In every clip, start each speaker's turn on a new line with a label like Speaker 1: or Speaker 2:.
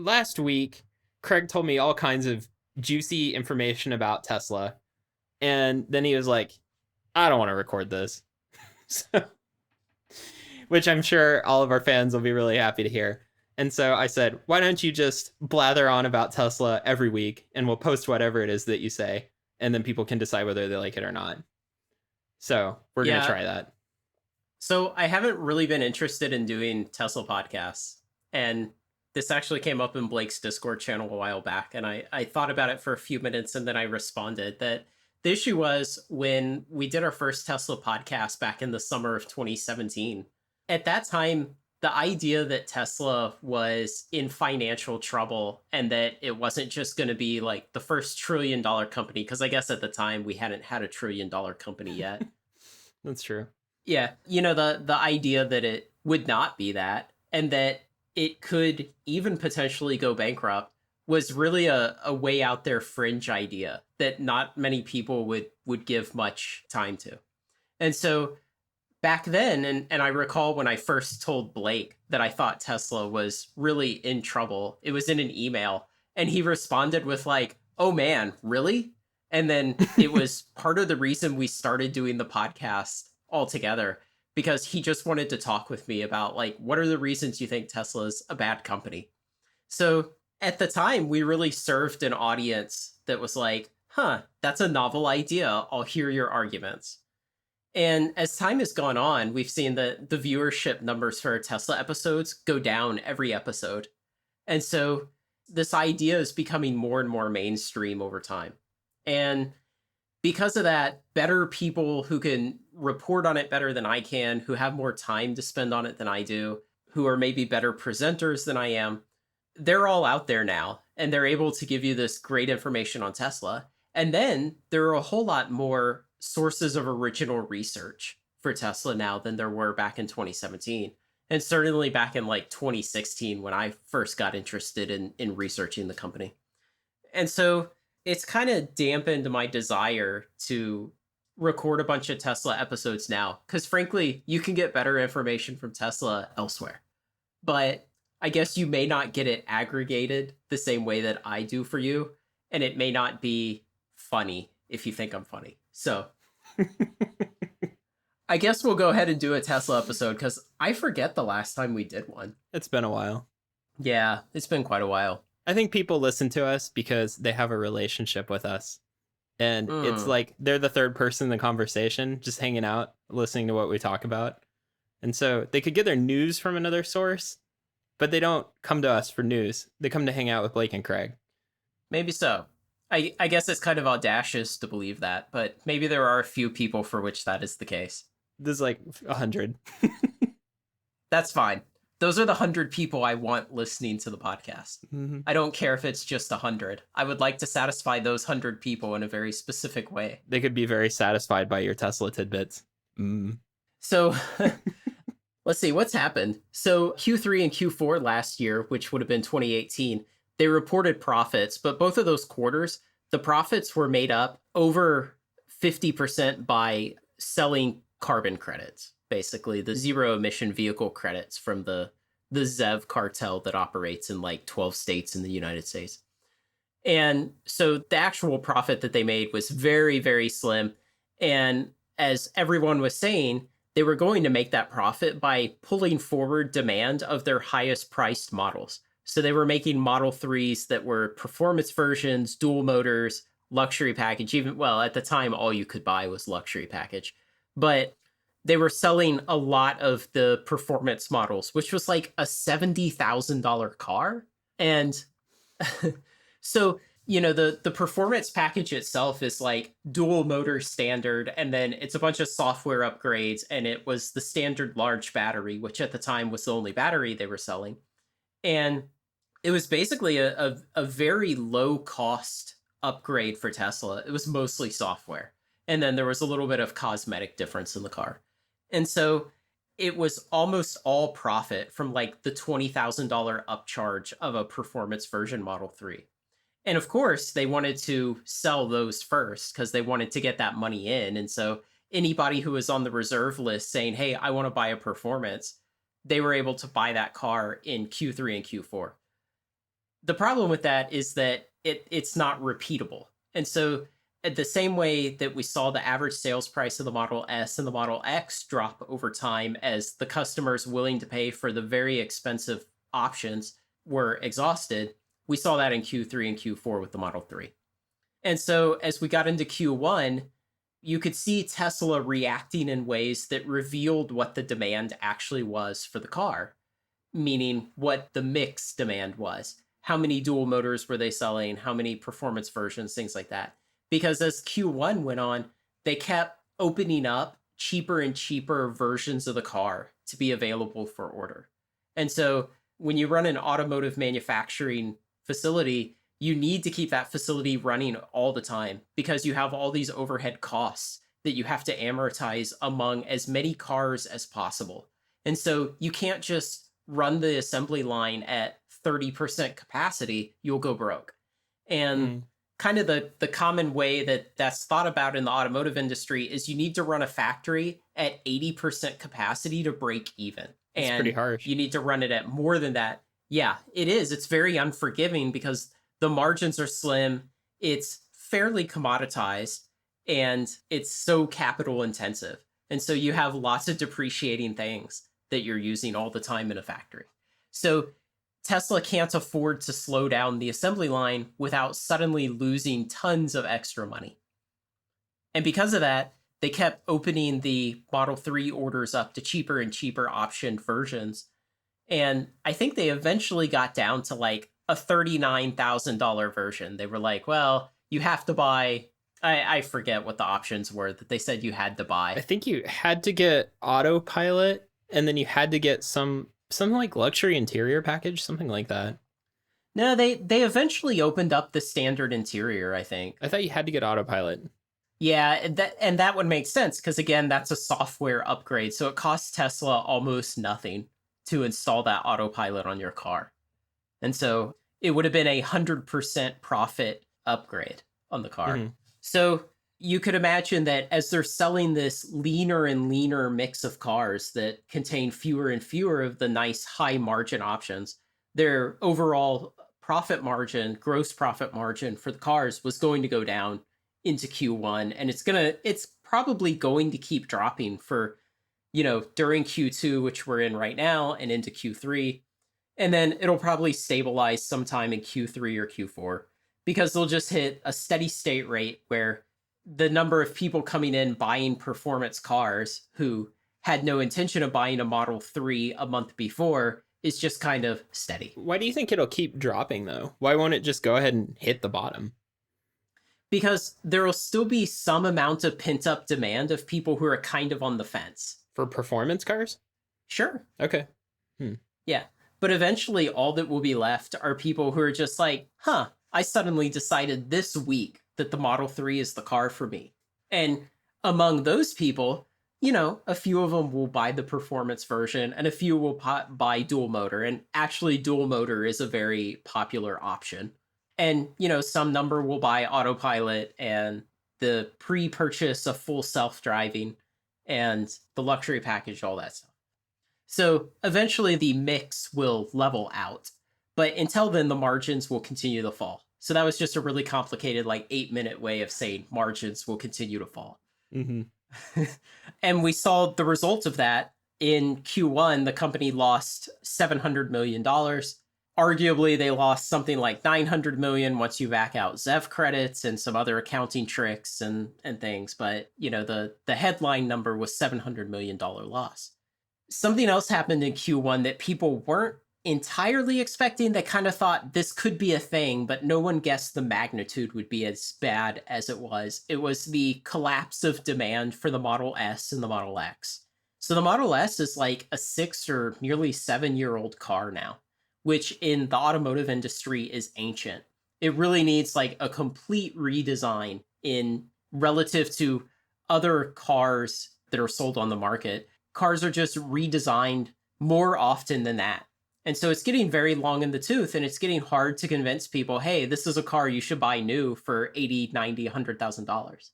Speaker 1: last week, Craig told me all kinds of juicy information about Tesla. And then he was like, I don't want to record this. So, which I'm sure all of our fans will be really happy to hear. And so I said, why don't you just blather on about Tesla every week and we'll post whatever it is that you say. And then people can decide whether they like it or not. So we're going to
Speaker 2: Yeah.
Speaker 1: try that.
Speaker 2: So I haven't really been interested in doing Tesla podcasts. And this actually came up in Blake's Discord channel a while back. And I thought about it for a few minutes and then I responded that the issue was when we did our first Tesla podcast back in the summer of 2017. At that time, the idea that Tesla was in financial trouble and that it wasn't just going to be like the first $1 trillion company, because I guess at the time we hadn't had a $1 trillion company yet.
Speaker 1: That's true.
Speaker 2: Yeah, the idea that it would not be that and that it could even potentially go bankrupt was really a way out there fringe idea that not many people would give much time to. And so back then, and I recall when I first told Blake that I thought Tesla was really in trouble, it was in an email, and he responded with like, "Oh man, really?" And then it was part of the reason we started doing the podcast all together, because he just wanted to talk with me about like, what are the reasons you think Tesla's a bad company? So at the time, we really served an audience that was like, huh, that's a novel idea. I'll hear your arguments. And as time has gone on, we've seen the viewership numbers for our Tesla episodes go down every episode. And so this idea is becoming more and more mainstream over time. And because of that, better people who can report on it better than I can, who have more time to spend on it than I do, who are maybe better presenters than I am, they're all out there now. And they're able to give you this great information on Tesla. And then there are a whole lot more sources of original research for Tesla now than there were back in 2017. And certainly back in like 2016 when I first got interested in researching the company. And so it's kind of dampened my desire to record a bunch of Tesla episodes now. Because frankly, you can get better information from Tesla elsewhere. But I guess you may not get it aggregated the same way that I do for you. And it may not be funny if you think I'm funny. So I guess we'll go ahead and do a Tesla episode because I forget the last time we did one.
Speaker 1: It's been a while.
Speaker 2: Yeah, it's been quite a while.
Speaker 1: I think people listen to us because they have a relationship with us. And it's like they're the third person in the conversation, just hanging out, listening to what we talk about. And so they could get their news from another source, but they don't come to us for news. They come to hang out with Blake and Craig.
Speaker 2: Maybe so. I guess it's kind of audacious to believe that, but maybe there are a few people for which that is the case.
Speaker 1: There's like 100.
Speaker 2: That's fine. Those are the 100 people I want listening to the podcast.
Speaker 1: Mm-hmm.
Speaker 2: I don't care if it's just 100. I would like to satisfy those 100 people in a very specific way.
Speaker 1: They could be very satisfied by your Tesla tidbits.
Speaker 2: So let's see what's happened. So Q3 and Q4 last year, which would have been 2018, they reported profits, but both of those quarters, the profits were made up over 50% by selling carbon credits, basically the zero emission vehicle credits from the ZEV cartel that operates in like 12 states in the United States. And so the actual profit that they made was very, very slim. And as everyone was saying, they were going to make that profit by pulling forward demand of their highest priced models. So they were making Model 3s that were performance versions, dual motors, luxury package. Even, well, at the time, all you could buy was luxury package. But they were selling a lot of the performance models, which was like a $70,000 car. And so, the performance package itself is like dual motor standard, and then it's a bunch of software upgrades, and it was the standard large battery, which at the time was the only battery they were selling. And it was basically a very low cost upgrade for Tesla. It was mostly software. And then there was a little bit of cosmetic difference in the car. And so it was almost all profit from like the $20,000 upcharge of a performance version Model 3. And of course, they wanted to sell those first because they wanted to get that money in. And so anybody who was on the reserve list saying, hey, I want to buy a performance, they were able to buy that car in Q3 and Q4. The problem with that is that it's not repeatable. And so the same way that we saw the average sales price of the Model S and the Model X drop over time as the customers willing to pay for the very expensive options were exhausted, we saw that in Q3 and Q4 with the Model 3. And so as we got into Q1, you could see Tesla reacting in ways that revealed what the demand actually was for the car, meaning what the mix demand was. How many dual motors were they selling? How many performance versions? Things like that. Because as Q1 went on, they kept opening up cheaper and cheaper versions of the car to be available for order. And so when you run an automotive manufacturing facility, you need to keep that facility running all the time because you have all these overhead costs that you have to amortize among as many cars as possible. And so you can't just run the assembly line at 30% capacity, you'll go broke. And kind of the common way that that's thought about in the automotive industry is you need to run a factory at 80% capacity to break even.
Speaker 1: That's
Speaker 2: and
Speaker 1: pretty harsh.
Speaker 2: You need to run it at more than that. Yeah, it is. It's very unforgiving because the margins are slim, it's fairly commoditized, and it's so capital intensive. And so you have lots of depreciating things that you're using all the time in a factory. So Tesla can't afford to slow down the assembly line without suddenly losing tons of extra money. And because of that, they kept opening the Model 3 orders up to cheaper and cheaper optioned versions. And I think they eventually got down to like a $39,000 version. They were like, well, you have to buy, I forget what the options were that they said you had to buy.
Speaker 1: I think you had to get autopilot, and then you had to get something like luxury interior package, something like that.
Speaker 2: No, they eventually opened up the standard interior, I think.
Speaker 1: I thought you had to get autopilot.
Speaker 2: Yeah, that would make sense because, again, that's a software upgrade. So it costs Tesla almost nothing to install that autopilot on your car. And so it would have been 100% profit upgrade on the car. Mm-hmm. So you could imagine that as they're selling this leaner and leaner mix of cars that contain fewer and fewer of the nice high margin options, their overall profit margin, gross profit margin for the cars was going to go down into Q1. And it's probably going to keep dropping for, during Q2, which we're in right now, and into Q3. And then it'll probably stabilize sometime in Q3 or Q4 because they'll just hit a steady state rate where the number of people coming in buying performance cars who had no intention of buying a Model 3 a month before is just kind of steady.
Speaker 1: Why do you think it'll keep dropping, though? Why won't it just go ahead and hit the bottom?
Speaker 2: Because there will still be some amount of pent-up demand of people who are kind of on the fence.
Speaker 1: For performance cars?
Speaker 2: Sure.
Speaker 1: Okay.
Speaker 2: Yeah. But eventually all that will be left are people who are just like, I suddenly decided this week that the Model 3 is the car for me. And among those people, a few of them will buy the performance version and a few will buy dual motor. And actually dual motor is a very popular option. And, some number will buy autopilot and the pre-purchase of full self-driving and the luxury package, all that stuff. So eventually the mix will level out. But until then, the margins will continue to fall. So that was just a really complicated, 8-minute way of saying margins will continue to fall.
Speaker 1: Mm-hmm.
Speaker 2: And we saw the result of that in Q1. The company lost $700 million. Arguably, they lost something like $900 million once you back out ZEV credits and some other accounting tricks and things. But, the headline number was $700 million loss. Something else happened in Q1 that people weren't entirely expecting. They kind of thought this could be a thing, but no one guessed the magnitude would be as bad as it was. It was the collapse of demand for the Model S and the Model X. So the Model S is like a 6 or nearly 7-year-old car now, which in the automotive industry is ancient. It really needs a complete redesign in relative to other cars that are sold on the market. Cars are just redesigned more often than that. And so it's getting very long in the tooth, and it's getting hard to convince people, hey, this is a car you should buy new for $80,000, $90,000, $100,000.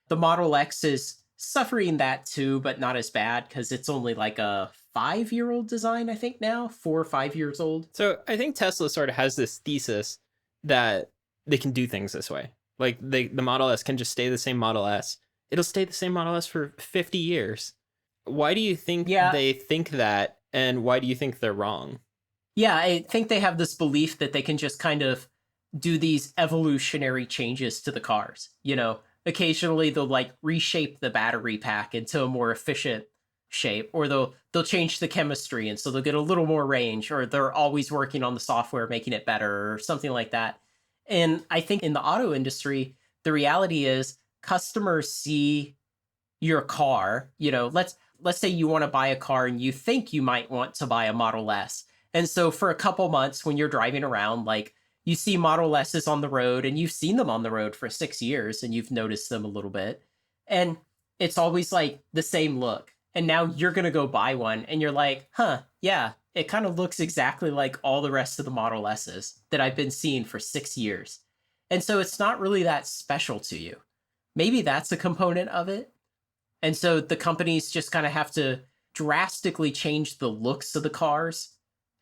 Speaker 2: The Model X is suffering that too, but not as bad because it's only like a 5-year-old design, I think now, 4 or 5 years old.
Speaker 1: So I think Tesla sort of has this thesis that they can do things this way. Like the Model S can just stay the same Model S. It'll stay the same Model S for 50 years. Why do you think
Speaker 2: Yeah.
Speaker 1: they think that, and why do you think they're wrong?
Speaker 2: Yeah, I think they have this belief that they can just kind of do these evolutionary changes to the cars. You know, occasionally they'll like reshape the battery pack into a more efficient shape, or they'll change the chemistry and so they'll get a little more range, or they're always working on the software making it better or something like that. And I think in the auto industry, the reality is customers see your car, you know, let's say you want to buy a car and you think you might want to buy a Model S. And so for a couple months when you're driving around, like you see Model S's on the road and you've seen them on the road for 6 years and you've noticed them a little bit. And it's always like the same look. And now you're going to go buy one and you're like, huh, yeah, it kind of looks exactly like all the rest of the Model S's that I've been seeing for 6 years. And so it's not really that special to you. Maybe that's a component of it. And so the companies just kind of have to drastically change the looks of the cars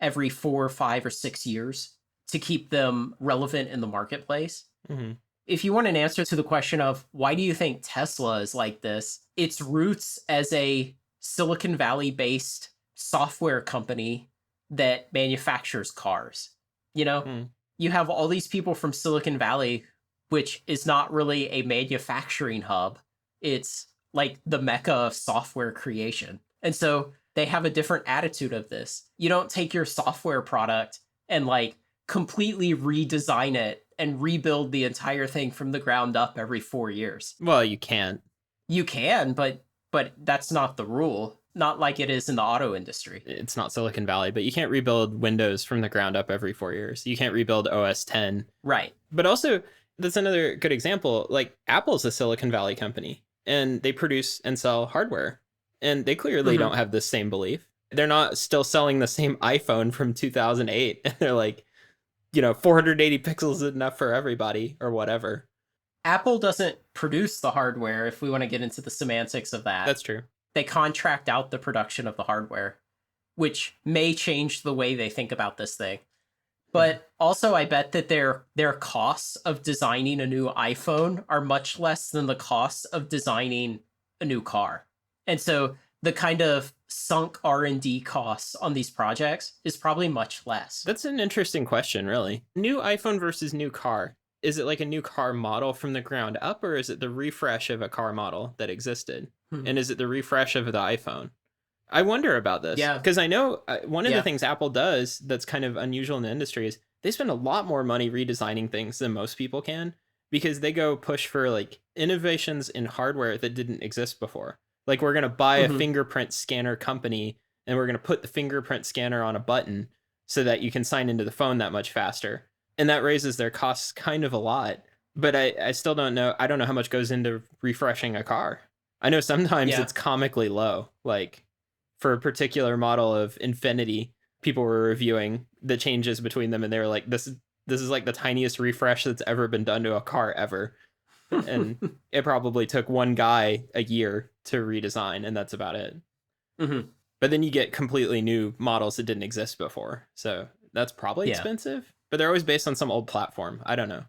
Speaker 2: every 4 or 5 or 6 years to keep them relevant in the marketplace.
Speaker 1: Mm-hmm.
Speaker 2: If you want an answer to the question of why do you think Tesla is like this, its roots as a Silicon Valley based software company that manufactures cars. You know, you have all these people from Silicon Valley, which is not really a manufacturing hub. It's like the mecca of software creation. And so they have a different attitude of this. You don't take your software product and like completely redesign it and rebuild the entire thing from the ground up every 4 years.
Speaker 1: Well, you can't.
Speaker 2: You can, but that's not the rule. Not like it is in the auto industry.
Speaker 1: It's not Silicon Valley, but you can't rebuild Windows from the ground up every 4 years. You can't rebuild OS 10.
Speaker 2: Right.
Speaker 1: But also, that's another good example. Like, Apple's a Silicon Valley company, and they produce and sell hardware. And they clearly don't have the same belief. They're not still selling the same iPhone from 2008. And they're like, 480 pixels is enough for everybody or whatever.
Speaker 2: Apple doesn't produce the hardware, if we want to get into the semantics of that.
Speaker 1: That's true.
Speaker 2: They contract out the production of the hardware, which may change the way they think about this thing. But also, I bet that their costs of designing a new iPhone are much less than the costs of designing a new car. And so the kind of sunk R&D costs on these projects is probably much less.
Speaker 1: That's an interesting question, really. New iPhone versus new car. Is it like a new car model from the ground up, or is it the refresh of a car model that existed? And is it the refresh of the iPhone? I wonder about this.
Speaker 2: Yeah.
Speaker 1: Because I know one of the things Apple does that's kind of unusual in the industry is they spend a lot more money redesigning things than most people can, because they go push for like innovations in hardware that didn't exist before. Like, we're going to buy a fingerprint scanner company and we're going to put the fingerprint scanner on a button so that you can sign into the phone that much faster. And that raises their costs kind of a lot. But I still don't know. I don't know how much goes into refreshing a car. I know sometimes it's comically low. Like, for a particular model of Infinity, people were reviewing the changes between them and they were like, this is like the tiniest refresh that's ever been done to a car ever. And it probably took one guy a year to redesign, and that's about it. But then you get completely new models that didn't exist before, so that's probably expensive, but they're always based on some old platform. I don't know.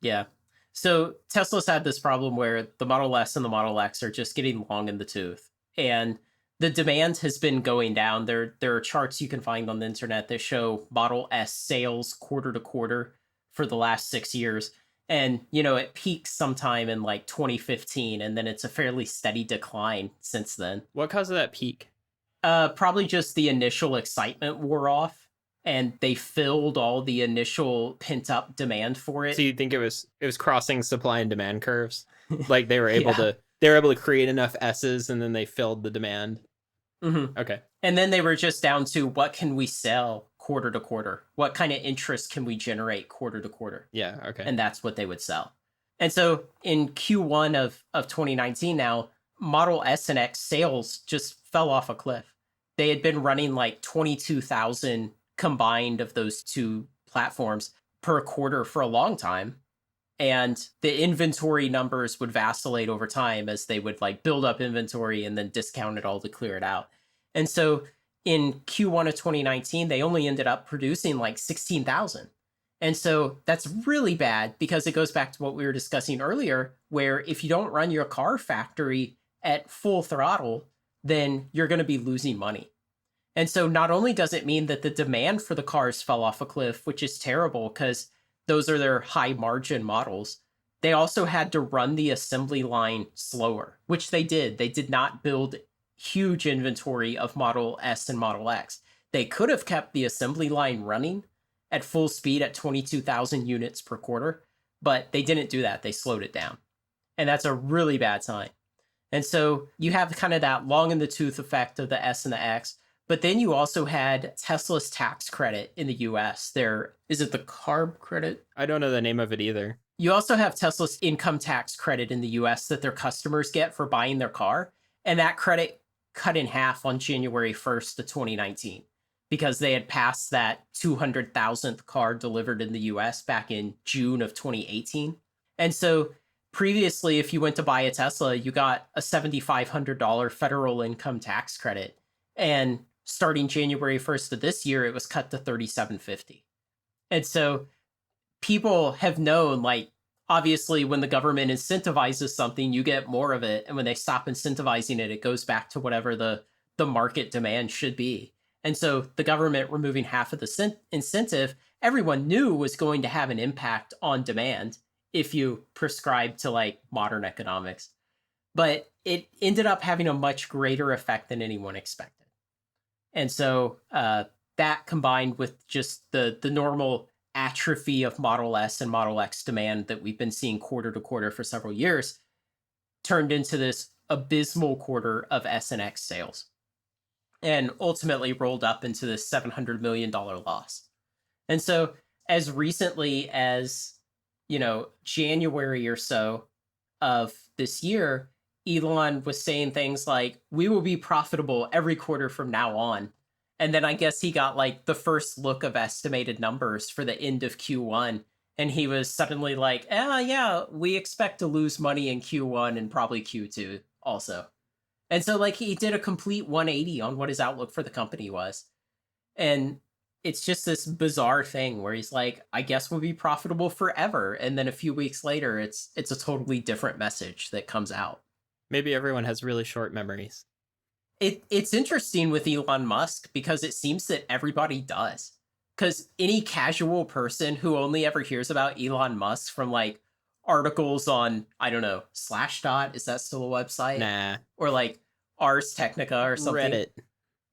Speaker 2: Yeah. So Tesla's had this problem where the Model S and the Model X are just getting long in the tooth, and the demand has been going down. There are charts you can find on the internet that show Model S sales quarter to quarter for the last 6 years. And, it peaks sometime in like 2015, and then it's a fairly steady decline since then.
Speaker 1: What caused that peak?
Speaker 2: Probably just the initial excitement wore off, and they filled all the initial pent-up demand for it.
Speaker 1: So you think it was crossing supply and demand curves? Like they were able to create enough S's, and then they filled the demand. Okay.
Speaker 2: And then they were just down to, what can we sell quarter to quarter? What kind of interest can we generate quarter to quarter?
Speaker 1: Yeah, okay.
Speaker 2: And that's what they would sell. And so in Q1 of 2019 now, Model S and X sales just fell off a cliff. They had been running like 22,000 combined of those two platforms per quarter for a long time. and the inventory numbers would vacillate over time as they would like build up inventory and then discount it all to clear it out. And so in Q1 of 2019, they only ended up producing like 16,000. And so that's really bad because it goes back to what we were discussing earlier, where if you don't run your car factory at full throttle, then you're going to be losing money. And so not only does it mean that the demand for the cars fell off a cliff, which is terrible because those are their high margin models, they also had to run the assembly line slower, which they did. They did not build huge inventory of Model S and Model X. They could have kept the assembly line running at full speed at 22,000 units per quarter, but they didn't do that. They slowed it down. And that's a really bad sign. And so you have kind of that long in the tooth effect of the S and the X, but then you also had Tesla's tax credit in the US. Is it the CARB credit?
Speaker 1: I don't know the name of it either.
Speaker 2: You also have Tesla's income tax credit in the US that their customers get for buying their car. And that credit cut in half on January 1st of 2019 because they had passed that 200,000th car delivered in the US back in June of 2018. And so previously, if you went to buy a Tesla, you got a $7,500 federal income tax credit. And starting January 1st of this year, it was cut to $3,750. And so people have known, like, obviously when the government incentivizes something, you get more of it. And when they stop incentivizing it, it goes back to whatever the market demand should be. And so the government removing half of the incentive, everyone knew was going to have an impact on demand if you prescribe to like modern economics. But it ended up having a much greater effect than anyone expected. And so that combined with just the normal atrophy of Model S and Model X demand that we've been seeing quarter to quarter for several years turned into this abysmal quarter of S and X sales, and ultimately rolled up into this $700 million loss. And so as recently as, January or so of this year, Elon was saying things like, we will be profitable every quarter from now on. And then I guess he got like the first look of estimated numbers for the end of Q1. And he was suddenly like, yeah, we expect to lose money in Q1 and probably Q2 also. And so like he did a complete 180 on what his outlook for the company was. And it's just this bizarre thing where he's like, I guess we'll be profitable forever. And then a few weeks later, it's a totally different message that comes out.
Speaker 1: Maybe everyone has really short memories.
Speaker 2: It's interesting with Elon Musk because it seems that everybody does. Because any casual person who only ever hears about Elon Musk from like articles on, I don't know, Slashdot, is that still a website?
Speaker 1: Nah.
Speaker 2: Or like Ars Technica or something.
Speaker 1: Reddit.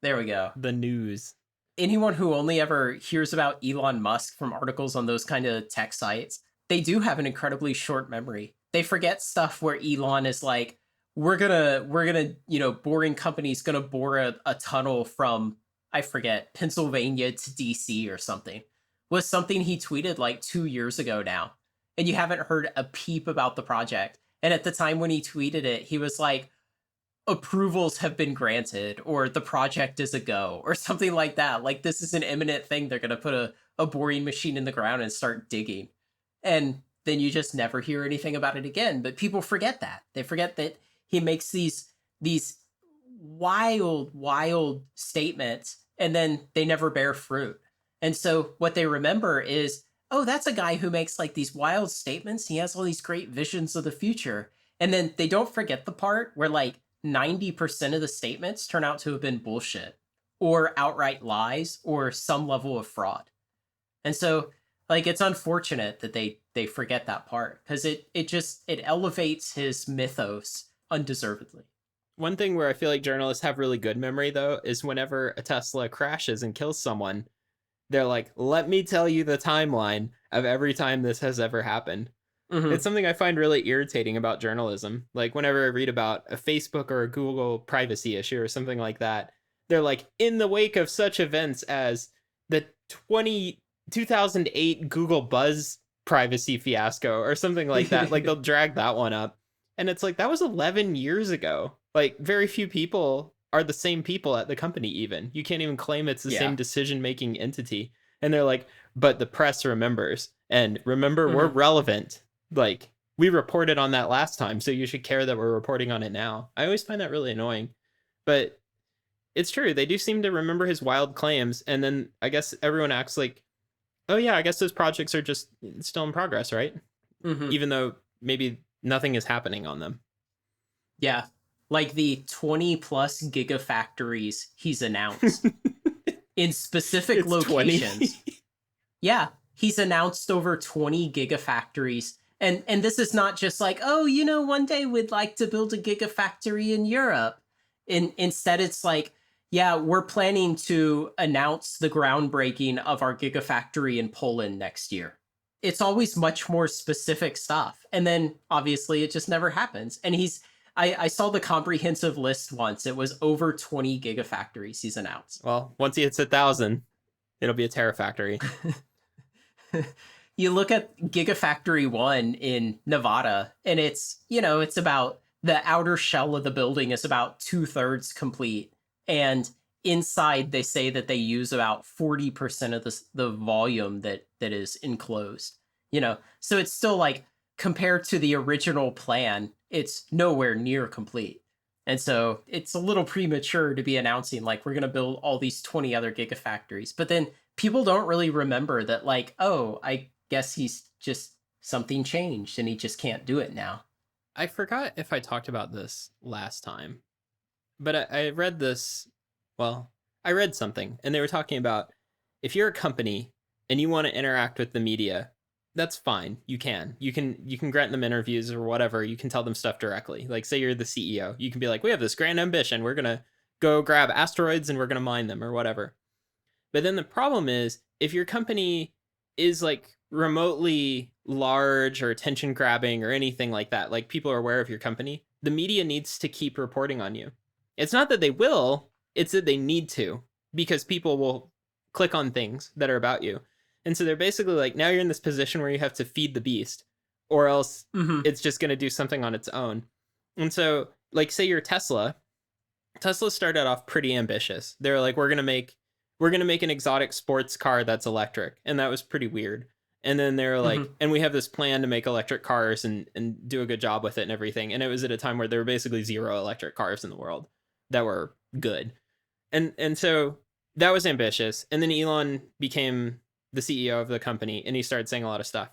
Speaker 2: There we go.
Speaker 1: The news.
Speaker 2: Anyone who only ever hears about Elon Musk from articles on those kind of tech sites, they do have an incredibly short memory. They forget stuff where Elon is like, we're gonna, Boring Company's gonna bore a tunnel from, I forget, Pennsylvania to DC or something. Was something he tweeted like 2 years ago now. And you haven't heard a peep about the project. And at the time when he tweeted it, he was like, approvals have been granted, or the project is a go, or something like that. Like, this is an imminent thing. They're going to put a boring machine in the ground and start digging. And then you just never hear anything about it again. But people forget that. They forget that he makes these wild statements, and then they never bear fruit. And so what they remember is, oh, that's a guy who makes like these wild statements. He has all these great visions of the future. And then they don't forget the part where like 90% of the statements turn out to have been bullshit or outright lies or some level of fraud. And so like, it's unfortunate that they forget that part because it elevates his mythos undeservedly.
Speaker 1: One thing where I feel like journalists have really good memory, though, is whenever a Tesla crashes and kills someone, they're like, let me tell you the timeline of every time this has ever happened. Mm-hmm. It's something I find really irritating about journalism. Like, whenever I read about a Facebook or a Google privacy issue or something like that, they're like, in the wake of such events as the 2008 Google Buzz privacy fiasco or something like that, like, they'll drag that one up. And it's like, that was 11 years ago. Like, very few people are the same people at the company even. You can't even claim it's the same decision-making entity. And they're like, but the press remembers. And remember, we're relevant. Like, we reported on that last time, so you should care that we're reporting on it now. I always find that really annoying. But it's true. They do seem to remember his wild claims, and then I guess everyone acts like, oh yeah, I guess those projects are just still in progress, right?
Speaker 2: Mm-hmm.
Speaker 1: Even though maybe nothing is happening on them.
Speaker 2: Yeah. Like the 20 plus gigafactories he's announced in specific
Speaker 1: It's
Speaker 2: locations.
Speaker 1: 20.
Speaker 2: Yeah. He's announced over 20 gigafactories. And this is not just like, oh, you know, one day we'd like to build a gigafactory in Europe. Instead, it's like, yeah, we're planning to announce the groundbreaking of our gigafactory in Poland next year. It's always much more specific stuff. And then obviously it just never happens. And I saw the comprehensive list once. It was over 20 gigafactories he's announced.
Speaker 1: Well, once he hits 1,000, it'll be a terafactory.
Speaker 2: You look at Gigafactory 1 in Nevada, and it's, you know, it's about the outer shell of the building is about 2/3 complete. And inside, they say that they use about 40% of the volume that is enclosed. You know, so it's still like, compared to the original plan, it's nowhere near complete. And so it's a little premature to be announcing, like, we're going to build all these 20 other gigafactories. But then people don't really remember that, like, oh, I guess he's just, something changed and he just can't do it now.
Speaker 1: I forgot if I talked about this last time, but I read this. Well, I read something, and they were talking about if you're a company and you want to interact with the media, that's fine. You can grant them interviews or whatever. You can tell them stuff directly. Like, say you're the CEO, you can be like, we have this grand ambition. We're gonna go grab asteroids and we're gonna mine them or whatever. But then the problem is, if your company is like remotely large or attention grabbing or anything like that, like people are aware of your company, the media needs to keep reporting on you. It's not that they will, it's that they need to, because people will click on things that are about you. And so they're basically like, now you're in this position where you have to feed the beast, or else it's just going to do something on its own. And so, like, say you're Tesla. Tesla started off pretty ambitious. They're like, we're going to make an exotic sports car that's electric. And that was pretty weird. And then they're like, and we have this plan to make electric cars and do a good job with it and everything. And it was at a time where there were basically 0 electric cars in the world that were good. And so that was ambitious. And then Elon became the CEO of the company, and he started saying a lot of stuff.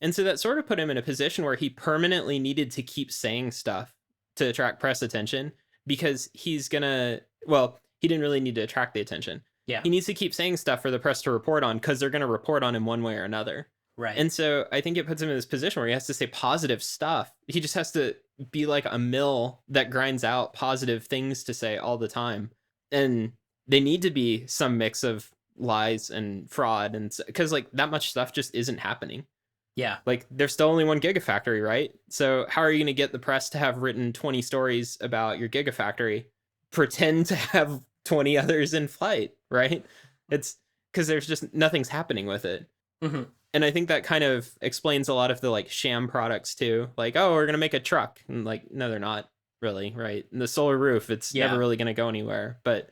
Speaker 1: And so that sort of put him in a position where he permanently needed to keep saying stuff to attract press attention, because he's gonna, well, he didn't really need to attract the attention.
Speaker 2: Yeah.
Speaker 1: He needs to keep saying stuff for the press to report on, because they're going to report on him one way or another.
Speaker 2: Right.
Speaker 1: And so I think it puts him in this position where he has to say positive stuff. He just has to be like a mill that grinds out positive things to say all the time. And they need to be some mix of lies and fraud, and because like that much stuff just isn't happening.
Speaker 2: Yeah.
Speaker 1: Like, there's still only one gigafactory, right? So how are you going to get the press to have written 20 stories about your gigafactory, pretend to have 20 others in flight, right? It's because there's just nothing's happening with it. And I think that kind of explains a lot of the like sham products too. Like, oh, we're going to make a truck. And like, no, they're not really, right? And the solar roof, it's never really going to go anywhere, but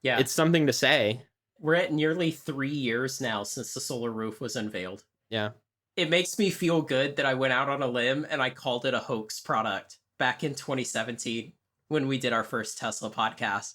Speaker 1: yeah, it's something to say.
Speaker 2: We're at nearly 3 years now since the solar roof was unveiled.
Speaker 1: Yeah.
Speaker 2: It makes me feel good that I went out on a limb and I called it a hoax product back in 2017 when we did our first Tesla podcast.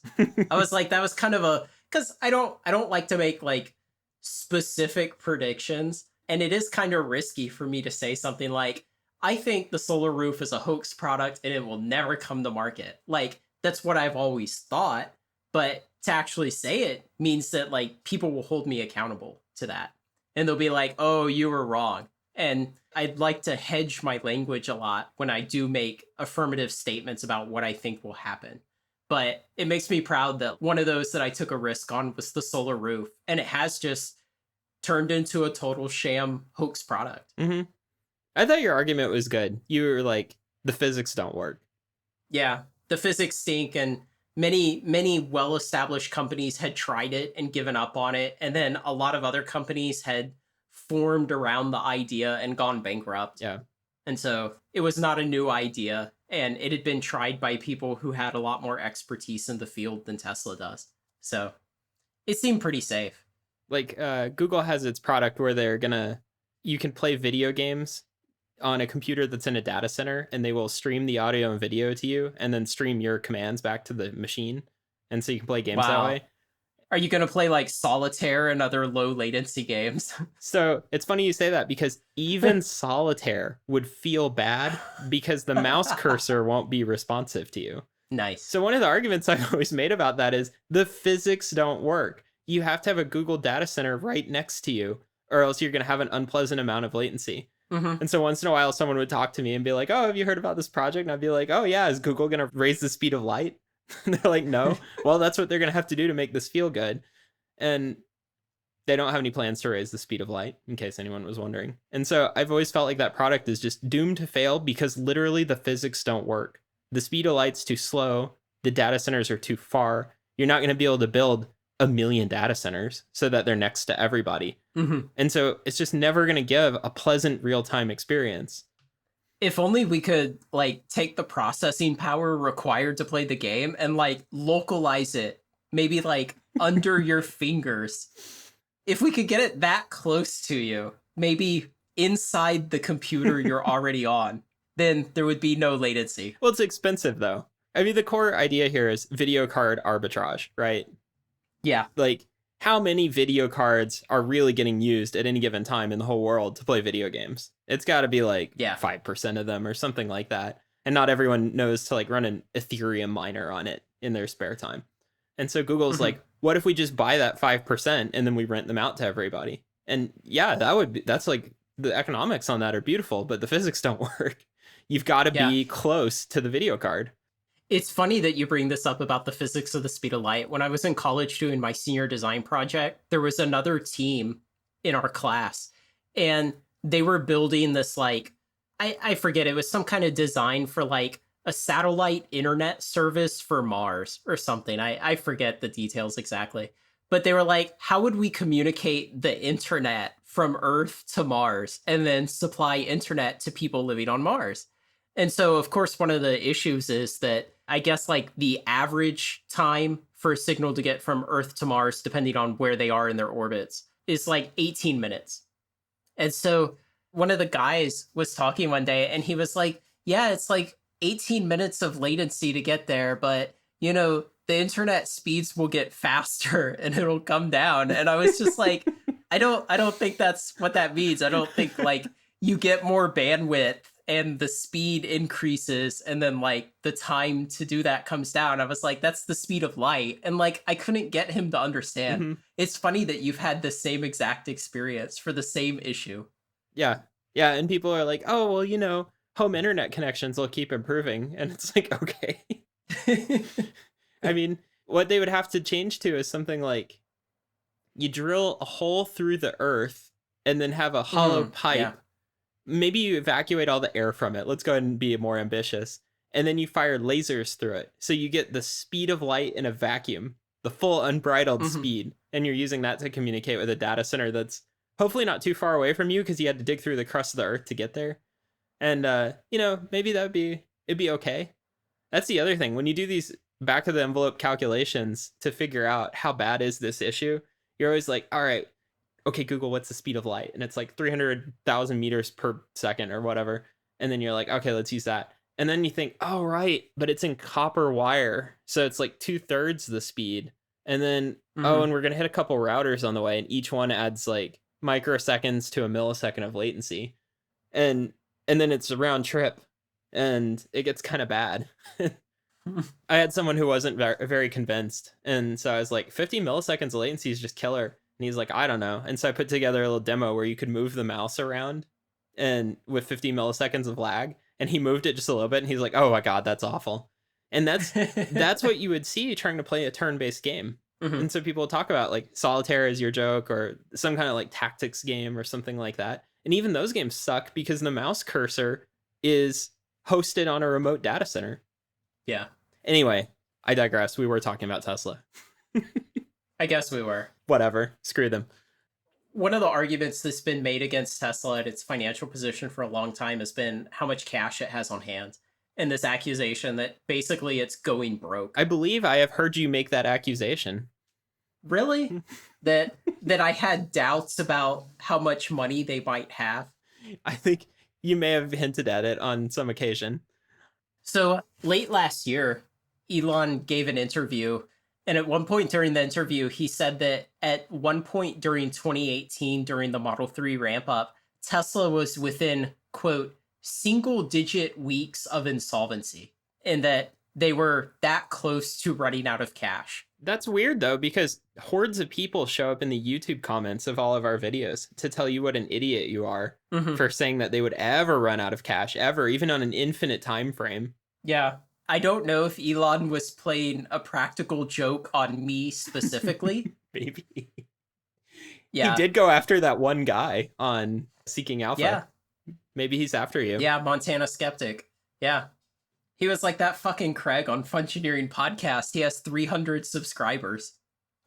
Speaker 2: I was like, that was kind of a, because I don't like to make like specific predictions, and it is kind of risky for me to say something like, I think the solar roof is a hoax product and it will never come to market. Like, that's what I've always thought, but to actually say it means that like people will hold me accountable to that, and they'll be like, oh, you were wrong. And I'd like to hedge my language a lot when I do make affirmative statements about what I think will happen. But it makes me proud that one of those that I took a risk on was the solar roof, and it has just turned into a total sham hoax product.
Speaker 1: I thought your argument was good. You were like, the physics don't work.
Speaker 2: Yeah, the physics stink, and many well-established companies had tried it and given up on it, and then a lot of other companies had formed around the idea and gone bankrupt.
Speaker 1: Yeah.
Speaker 2: And so it was not a new idea, and it had been tried by people who had a lot more expertise in the field than Tesla does. So it seemed pretty safe.
Speaker 1: Like, Google has its product where you can play video games on a computer that's in a data center, and they will stream the audio and video to you and then stream your commands back to the machine. And so you can play games that
Speaker 2: Wow.
Speaker 1: way.
Speaker 2: Are you going to play like Solitaire and other low latency games?
Speaker 1: So it's funny you say that, because even Solitaire would feel bad because the mouse cursor won't be responsive to you.
Speaker 2: Nice.
Speaker 1: So one of the arguments I've always made about that is the physics don't work. You have to have a Google data center right next to you, or else you're going to have an unpleasant amount of latency.
Speaker 2: Mm-hmm.
Speaker 1: And so once in a while, someone would talk to me and be like, oh, have you heard about this project? And I'd be like, oh, yeah, is Google going to raise the speed of light? And they're like, no. Well, that's what they're going to have to do to make this feel good. And they don't have any plans to raise the speed of light, in case anyone was wondering. And so I've always felt like that product is just doomed to fail because literally the physics don't work. The speed of light's too slow. The data centers are too far. You're not going to be able to build 1 million data centers so that they're next to everybody.
Speaker 2: Mm-hmm.
Speaker 1: And so it's just never going to give a pleasant real-time experience.
Speaker 2: If only we could like take the processing power required to play the game and like localize it, maybe like under your fingers. If we could get it that close to you, maybe inside the computer you're already on, then there would be no latency.
Speaker 1: Well, it's expensive though. I mean, the core idea here is video card arbitrage, right?
Speaker 2: Yeah.
Speaker 1: Like, how many video cards are really getting used at any given time in the whole world to play video games? It's got to be like 5% of them or something like that. And not everyone knows to like run an Ethereum miner on it in their spare time. And so Google's like, what if we just buy that 5% and then we rent them out to everybody? And yeah, that's like, the economics on that are beautiful, but the physics don't work. You've got to be close to the video card.
Speaker 2: It's funny that you bring this up about the physics of the speed of light. When I was in college doing my senior design project, there was another team in our class, and they were building this, like, I forget, it was some kind of design for like a satellite internet service for Mars or something. I forget the details exactly. But they were like, how would we communicate the internet from Earth to Mars and then supply internet to people living on Mars? And so, of course, one of the issues is that I guess like the average time for a signal to get from Earth to Mars, depending on where they are in their orbits, is like 18 minutes. And so one of the guys was talking one day and he was like, yeah, it's like 18 minutes of latency to get there, but, you know, the internet speeds will get faster and it'll come down. And I was just like, I don't think that's what that means. I don't think like you get more bandwidth and the speed increases and then like the time to do that comes down. I was like, that's the speed of light. And like, I couldn't get him to understand. Mm-hmm. It's funny that you've had the same exact experience for the same issue.
Speaker 1: Yeah. Yeah. And people are like, oh, well, you know, home internet connections will keep improving. And it's like, okay. I mean, what they would have to change to is something like you drill a hole through the earth and then have a hollow pipe. Yeah. Maybe you evacuate all the air from it. Let's go ahead and be more ambitious. And then you fire lasers through it. So you get the speed of light in a vacuum, the full unbridled speed. And you're using that to communicate with a data center that's hopefully not too far away from you because you had to dig through the crust of the earth to get there. And, you know, maybe it'd be okay. That's the other thing. When you do these back of the envelope calculations to figure out how bad is this issue, you're always like, all right, okay, Google, what's the speed of light? And it's like 300,000 meters per second or whatever. And then you're like, okay, let's use that. And then you think, oh, right, but it's in copper wire. So it's like 2/3 the speed. And then, and we're going to hit a couple routers on the way. And each one adds like microseconds to a millisecond of latency. And then it's a round trip. And it gets kind of bad. I had someone who wasn't very convinced. And so I was like, 50 milliseconds of latency is just killer. And he's like, I don't know. And so I put together a little demo where you could move the mouse around and with 50 milliseconds of lag. And he moved it just a little bit. And he's like, oh my God, that's awful. And that's what you would see trying to play a turn-based game. And so people talk about like Solitaire is your joke or some kind of like tactics game or something like that. And even those games suck because the mouse cursor is hosted on a remote data center.
Speaker 2: Yeah.
Speaker 1: Anyway, I digress. We were talking about Tesla.
Speaker 2: I guess we were.
Speaker 1: Whatever. Screw them.
Speaker 2: One of the arguments that's been made against Tesla and its financial position for a long time has been how much cash it has on hand. And this accusation that basically it's going broke.
Speaker 1: I believe I have heard you make that accusation.
Speaker 2: Really? that I had doubts about how much money they might have?
Speaker 1: I think You may have hinted at it on some occasion.
Speaker 2: So late last year, Elon gave an interview. And at one point during the interview, he said that at one point during 2018, during the Model 3 ramp up, Tesla was within, quote, single digit weeks of insolvency, and that they were that close to running out of cash.
Speaker 1: That's weird, though, because hordes of people show up in the YouTube comments of all of our videos to tell you what an idiot you are for saying that they would ever run out of cash, ever, even on an infinite time frame.
Speaker 2: Yeah. I don't know if Elon was playing a practical joke on me specifically.
Speaker 1: Maybe.
Speaker 2: Yeah.
Speaker 1: He did go after that one guy on Seeking Alpha.
Speaker 2: Yeah.
Speaker 1: Maybe he's after you.
Speaker 2: Yeah, Montana Skeptic. Yeah. He was like that fucking Craig on Fungineering Podcast. He has 300 subscribers.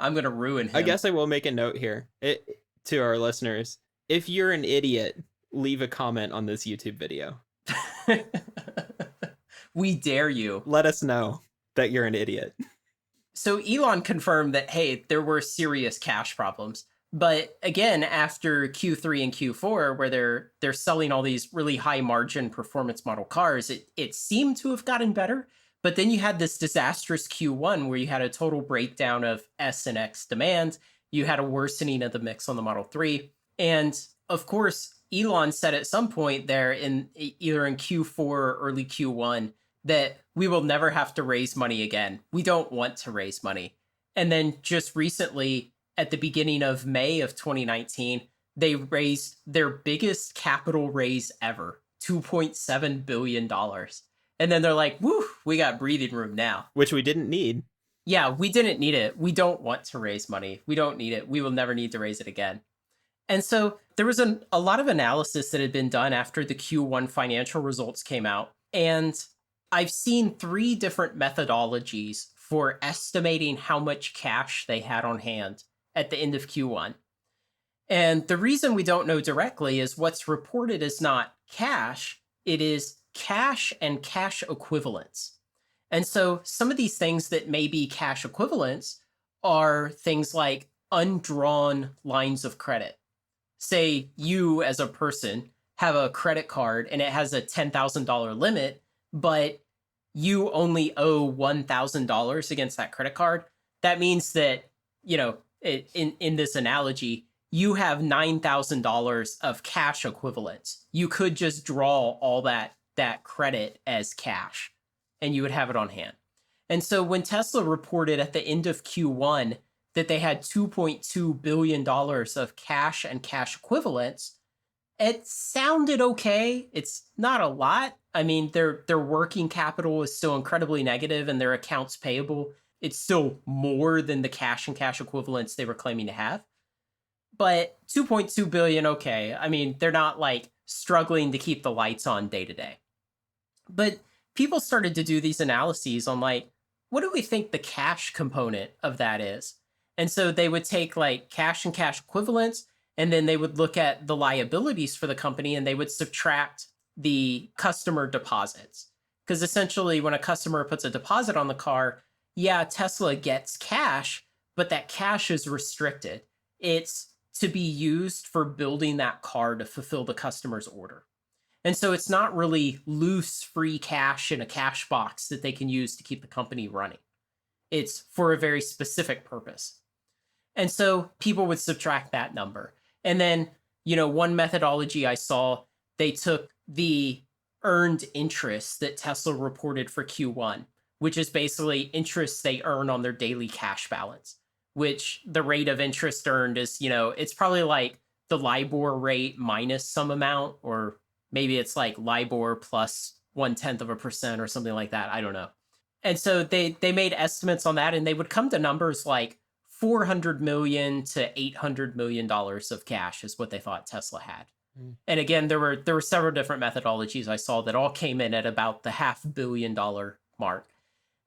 Speaker 2: I'm going to ruin him.
Speaker 1: I guess I will make a note here to our listeners. If you're an idiot, leave a comment on this YouTube video.
Speaker 2: We dare you.
Speaker 1: Let us know that you're an idiot.
Speaker 2: So Elon confirmed that, hey, there were serious cash problems. But again, after Q3 and Q4, where they're selling all these really high margin performance model cars, it seemed to have gotten better. But then you had this disastrous Q1 where you had a total breakdown of S and X demand. You had a worsening of the mix on the Model 3. And of course, Elon said at some point there in either in Q4 or early Q1 that we will never have to raise money again. We don't want to raise money. And then just recently, at the beginning of May of 2019, they raised their biggest capital raise ever, $2.7 billion. And then they're like, woo, we got breathing room now.
Speaker 1: Which we didn't need.
Speaker 2: Yeah, we didn't need it. We don't want to raise money. We don't need it. We will never need to raise it again. And so there was a lot of analysis that had been done after the Q1 financial results came out. And I've seen 3 different methodologies for estimating how much cash they had on hand at the end of Q1. And the reason we don't know directly is what's reported is not cash, it is cash and cash equivalents. And so some of these things that may be cash equivalents are things like undrawn lines of credit. Say you as a person have a credit card and it has a $10,000 limit, but you only owe $1,000 against that credit card. That means that, you know, in this analogy, you have $9,000 of cash equivalents. You could just draw all that credit as cash and you would have it on hand. And so when Tesla reported at the end of Q1 that they had $2.2 billion of cash and cash equivalents, it sounded okay. It's not a lot. I mean, their working capital is still incredibly negative and their accounts payable, it's still more than the cash and cash equivalents they were claiming to have. But 2.2 billion, okay. I mean, they're not like struggling to keep the lights on day to day. But people started to do these analyses on like, what do we think the cash component of that is? And so they would take like cash and cash equivalents, and then they would look at the liabilities for the company and they would subtract the customer deposits. Because essentially when a customer puts a deposit on the car, yeah, Tesla gets cash, but that cash is restricted. It's to be used for building that car to fulfill the customer's order. And so it's not really loose free cash in a cash box that they can use to keep the company running. It's for a very specific purpose. And so people would subtract that number. And then, you know, one methodology I saw, they took the earned interest that Tesla reported for Q1, which is basically interest they earn on their daily cash balance, which the rate of interest earned is, you know, it's probably like the LIBOR rate minus some amount, or maybe it's like LIBOR plus 0.1% or something like that. I don't know. And so they made estimates on that, and they would come to numbers like $400 million to $800 million of cash is what they thought Tesla had. And again, there were several different methodologies I saw that all came in at about the $500 million mark.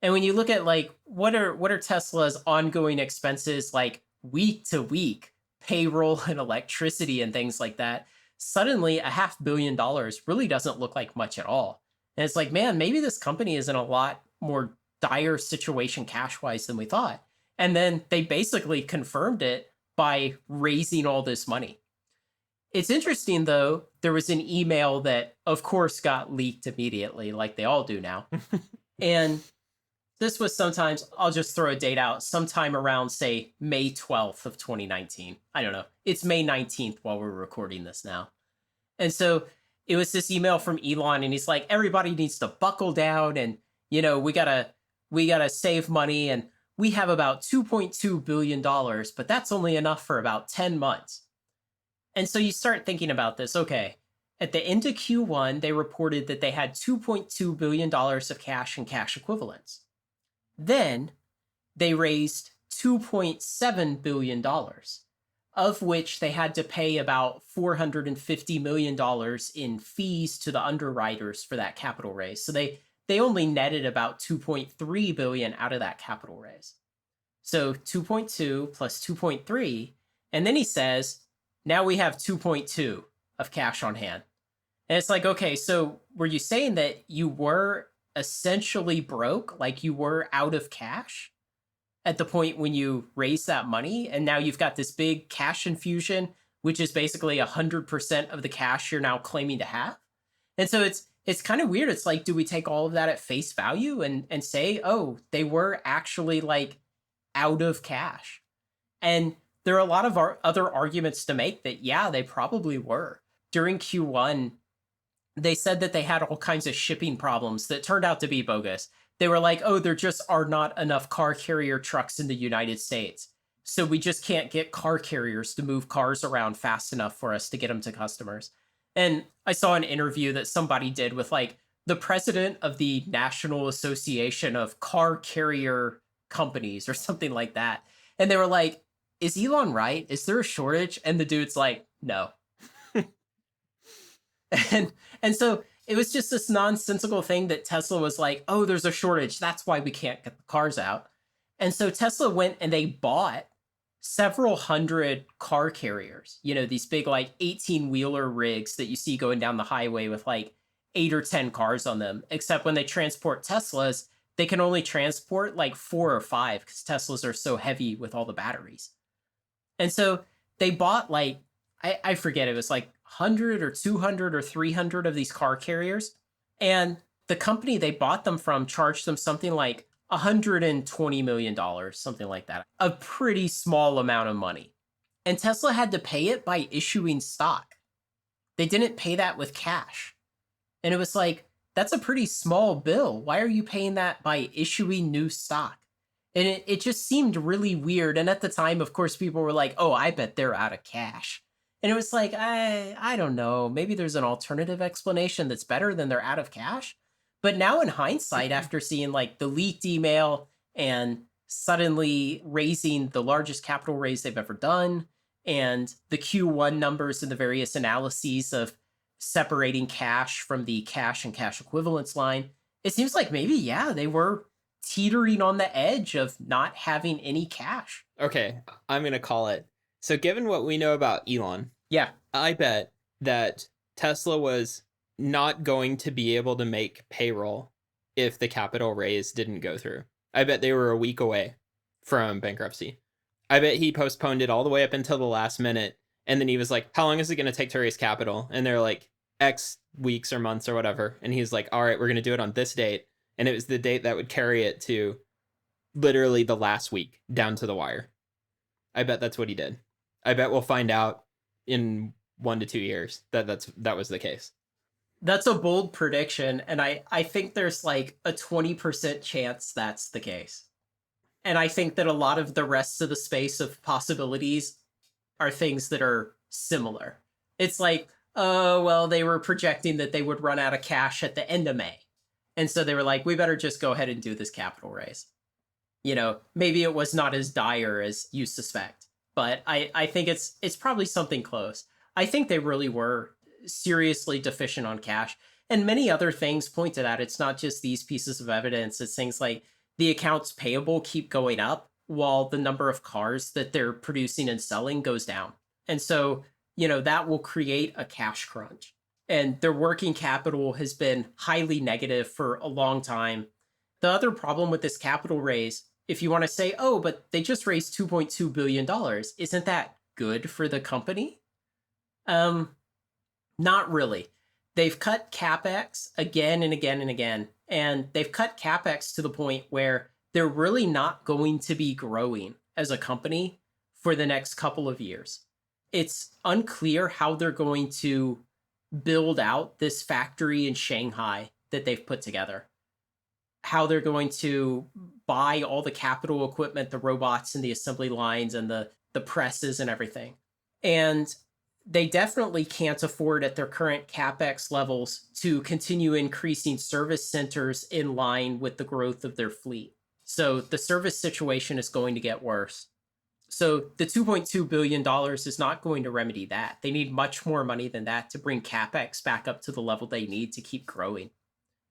Speaker 2: And when you look at like what are Tesla's ongoing expenses like week to week, payroll and electricity and things like that, suddenly $500 million really doesn't look like much at all. And it's like, man, maybe this company is in a lot more dire situation cash-wise than we thought. And then they basically confirmed it by raising all this money. It's interesting, though, there was an email that, of course, got leaked immediately, like they all do now. And this was sometimes, I'll just throw a date out, sometime around, say, May 12th of 2019. I don't know. It's May 19th while we're recording this now. And so it was this email from Elon, and he's like, everybody needs to buckle down, and, we gotta save money, and we have about $2.2 billion, but that's only enough for about 10 months. And so you start thinking about this. Okay, at the end of Q1, they reported that they had $2.2 billion of cash and cash equivalents. Then they raised $2.7 billion, of which they had to pay about $450 million in fees to the underwriters for that capital raise. So they only netted about 2.3 billion out of that capital raise. So 2.2 plus 2.3, and then he says, now we have 2.2 of cash on hand. And it's like, okay, so were you saying that you were essentially broke, like you were out of cash at the point when you raised that money, and now you've got this big cash infusion, which is basically 100% of the cash you're now claiming to have? And so it's kind of weird. It's like, do we take all of that at face value and say, oh, they were actually like out of cash? And there are a lot of other arguments to make that, yeah, they probably were. During Q1, they said that they had all kinds of shipping problems that turned out to be bogus. They were like, oh, there just are not enough car carrier trucks in the United States. So we just can't get car carriers to move cars around fast enough for us to get them to customers. And I saw an interview that somebody did with like the president of the National Association of Car Carrier Companies or something like that. And they were like, is Elon right? Is there a shortage? And the dude's like, no. And so it was just this nonsensical thing that Tesla was like, oh, there's a shortage. That's why we can't get the cars out. And so Tesla went and they bought several hundred car carriers, these big like 18-wheeler rigs that you see going down the highway with like 8 or 10 cars on them. Except when they transport Teslas, they can only transport like 4 or 5 because Teslas are so heavy with all the batteries. And so they bought like, I forget, it was like 100 or 200 or 300 of these car carriers. And the company they bought them from charged them something like $120 million, something like that. A pretty small amount of money. And Tesla had to pay it by issuing stock. They didn't pay that with cash. And it was like, that's a pretty small bill. Why are you paying that by issuing new stock? And it just seemed really weird. And at the time, of course, people were like, oh, I bet they're out of cash. And it was like, I don't know. Maybe there's an alternative explanation that's better than they're out of cash. But now in hindsight, after seeing like the leaked email and suddenly raising the largest capital raise they've ever done, and the Q1 numbers and the various analyses of separating cash from the cash and cash equivalents line, it seems like maybe, yeah, they were teetering on the edge of not having any cash.
Speaker 1: Okay, I'm going to call it. So given what we know about Elon,
Speaker 2: yeah,
Speaker 1: I bet that Tesla was not going to be able to make payroll if the capital raise didn't go through. I bet they were a week away from bankruptcy. I bet he postponed it all the way up until the last minute. And then he was like, how long is it going to take to raise capital? And they're like, X weeks or months or whatever. And he's like, all right, we're going to do it on this date. And it was the date that would carry it to literally the last week down to the wire. I bet that's what he did. I bet we'll find out in 1 to 2 years that was the case.
Speaker 2: That's a bold prediction, and I think there's like a 20% chance that's the case. And I think that a lot of the rest of the space of possibilities are things that are similar. It's like, oh, well, they were projecting that they would run out of cash at the end of May. And so they were like, we better just go ahead and do this capital raise. Maybe it was not as dire as you suspect. But I think it's probably something close. I think they really were seriously deficient on cash. And many other things point to that. It's not just these pieces of evidence. It's things like the accounts payable keep going up while the number of cars that they're producing and selling goes down. And so, that will create a cash crunch. And their working capital has been highly negative for a long time. The other problem with this capital raise, if you want to say, oh, but they just raised $2.2 billion, isn't that good for the company? Um, Not really. They've cut capex again and again and again, and they've cut capex to the point where they're really not going to be growing as a company for the next couple of years. It's unclear how they're going to build out this factory in Shanghai that they've put together, how they're going to buy all the capital equipment, the robots and the assembly lines and the presses and everything. And they definitely can't afford at their current capex levels to continue increasing service centers in line with the growth of their fleet. So the service situation is going to get worse. So the $2.2 billion is not going to remedy that. They need much more money than that to bring capex back up to the level they need to keep growing.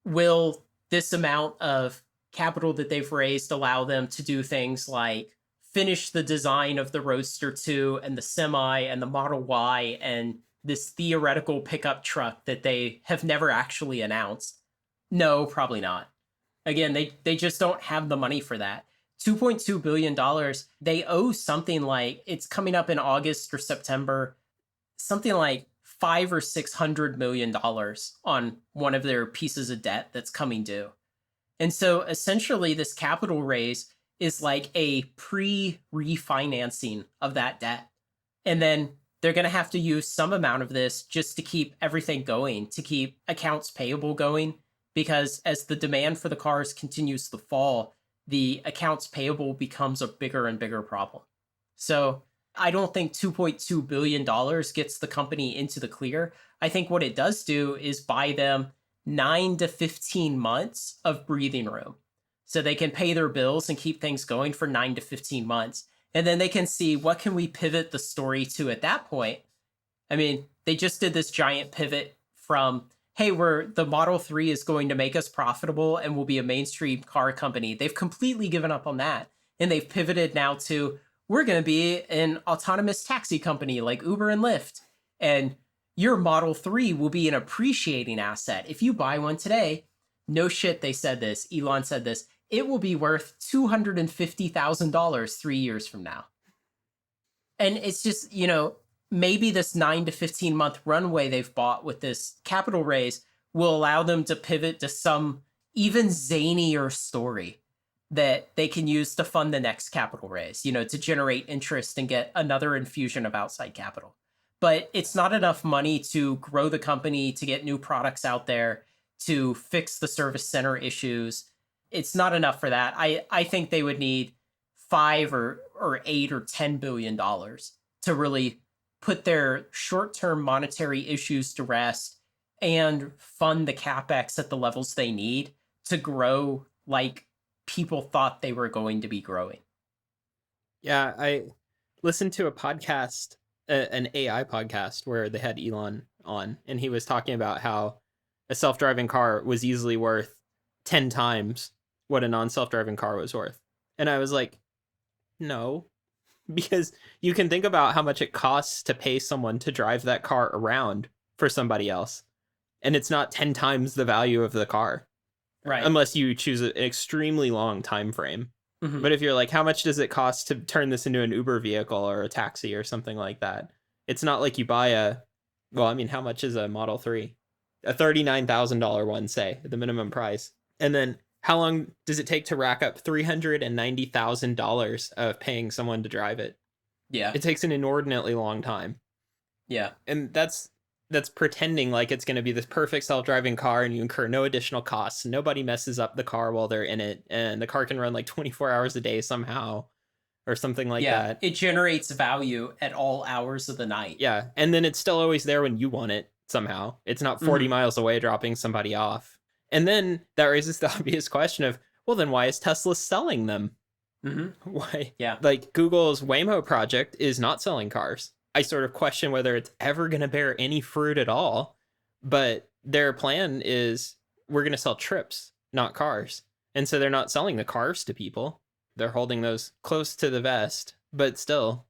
Speaker 2: Will this amount of capital that they've raised allow them to do things like finish the design of the Roadster 2 and the Semi and the Model Y and this theoretical pickup truck that they have never actually announced? No, probably not. Again, they just don't have the money for that. $2.2 billion, they owe something like, it's coming up in August or September, something like $500 or $600 million on one of their pieces of debt that's coming due. And so essentially this capital raise is like a pre-refinancing of that debt. And then they're going to have to use some amount of this just to keep everything going, to keep accounts payable going, because as the demand for the cars continues to fall, the accounts payable becomes a bigger and bigger problem. So I don't think $2.2 billion gets the company into the clear. I think what it does do is buy them 9 to 15 months of breathing room, so they can pay their bills and keep things going for 9 to 15 months. And then they can see, what can we pivot the story to at that point? I mean, they just did this giant pivot from, hey, the Model 3 is going to make us profitable and we'll be a mainstream car company. They've completely given up on that. And they've pivoted now to, we're going to be an autonomous taxi company like Uber and Lyft. And your Model 3 will be an appreciating asset. If you buy one today, no shit, they said this, Elon said this, it will be worth $250,000 3 years from now. And it's just, maybe this 9 to 15 month runway they've bought with this capital raise will allow them to pivot to some even zanier story that they can use to fund the next capital raise, to generate interest and get another infusion of outside capital. But it's not enough money to grow the company, to get new products out there, to fix the service center issues. It's not enough for that. I think they would need $5 or $8 or $10 billion to really put their short-term monetary issues to rest and fund the capex at the levels they need to grow like people thought they were going to be growing.
Speaker 1: Yeah, I listened to a podcast, an AI podcast, where they had Elon on, and he was talking about how a self-driving car was easily worth 10 times what a non-self-driving car was worth. And I was like, no, because you can think about how much it costs to pay someone to drive that car around for somebody else. And it's not 10 times the value of the car.
Speaker 2: Right.
Speaker 1: Unless you choose an extremely long time frame.
Speaker 2: Mm-hmm.
Speaker 1: But if you're like, how much does it cost to turn this into an Uber vehicle or a taxi or something like that? It's not like you buy how much is a Model 3? A $39,000 one, say, at the minimum price. And then how long does it take to rack up $390,000 of paying someone to drive it?
Speaker 2: Yeah.
Speaker 1: It takes an inordinately long time.
Speaker 2: Yeah.
Speaker 1: And that's pretending like it's going to be this perfect self-driving car and you incur no additional costs. Nobody messes up the car while they're in it. And the car can run like 24 hours a day somehow or something like that.
Speaker 2: It generates value at all hours of the night.
Speaker 1: Yeah. And then it's still always there when you want it somehow. It's not 40 miles away dropping somebody off. And then that raises the obvious question of, well, then why is Tesla selling them?
Speaker 2: Mm-hmm.
Speaker 1: Why?
Speaker 2: Yeah.
Speaker 1: Like Google's Waymo project is not selling cars. I sort of question whether it's ever going to bear any fruit at all. But their plan is, we're going to sell trips, not cars. And so they're not selling the cars to people. They're holding those close to the vest, but still.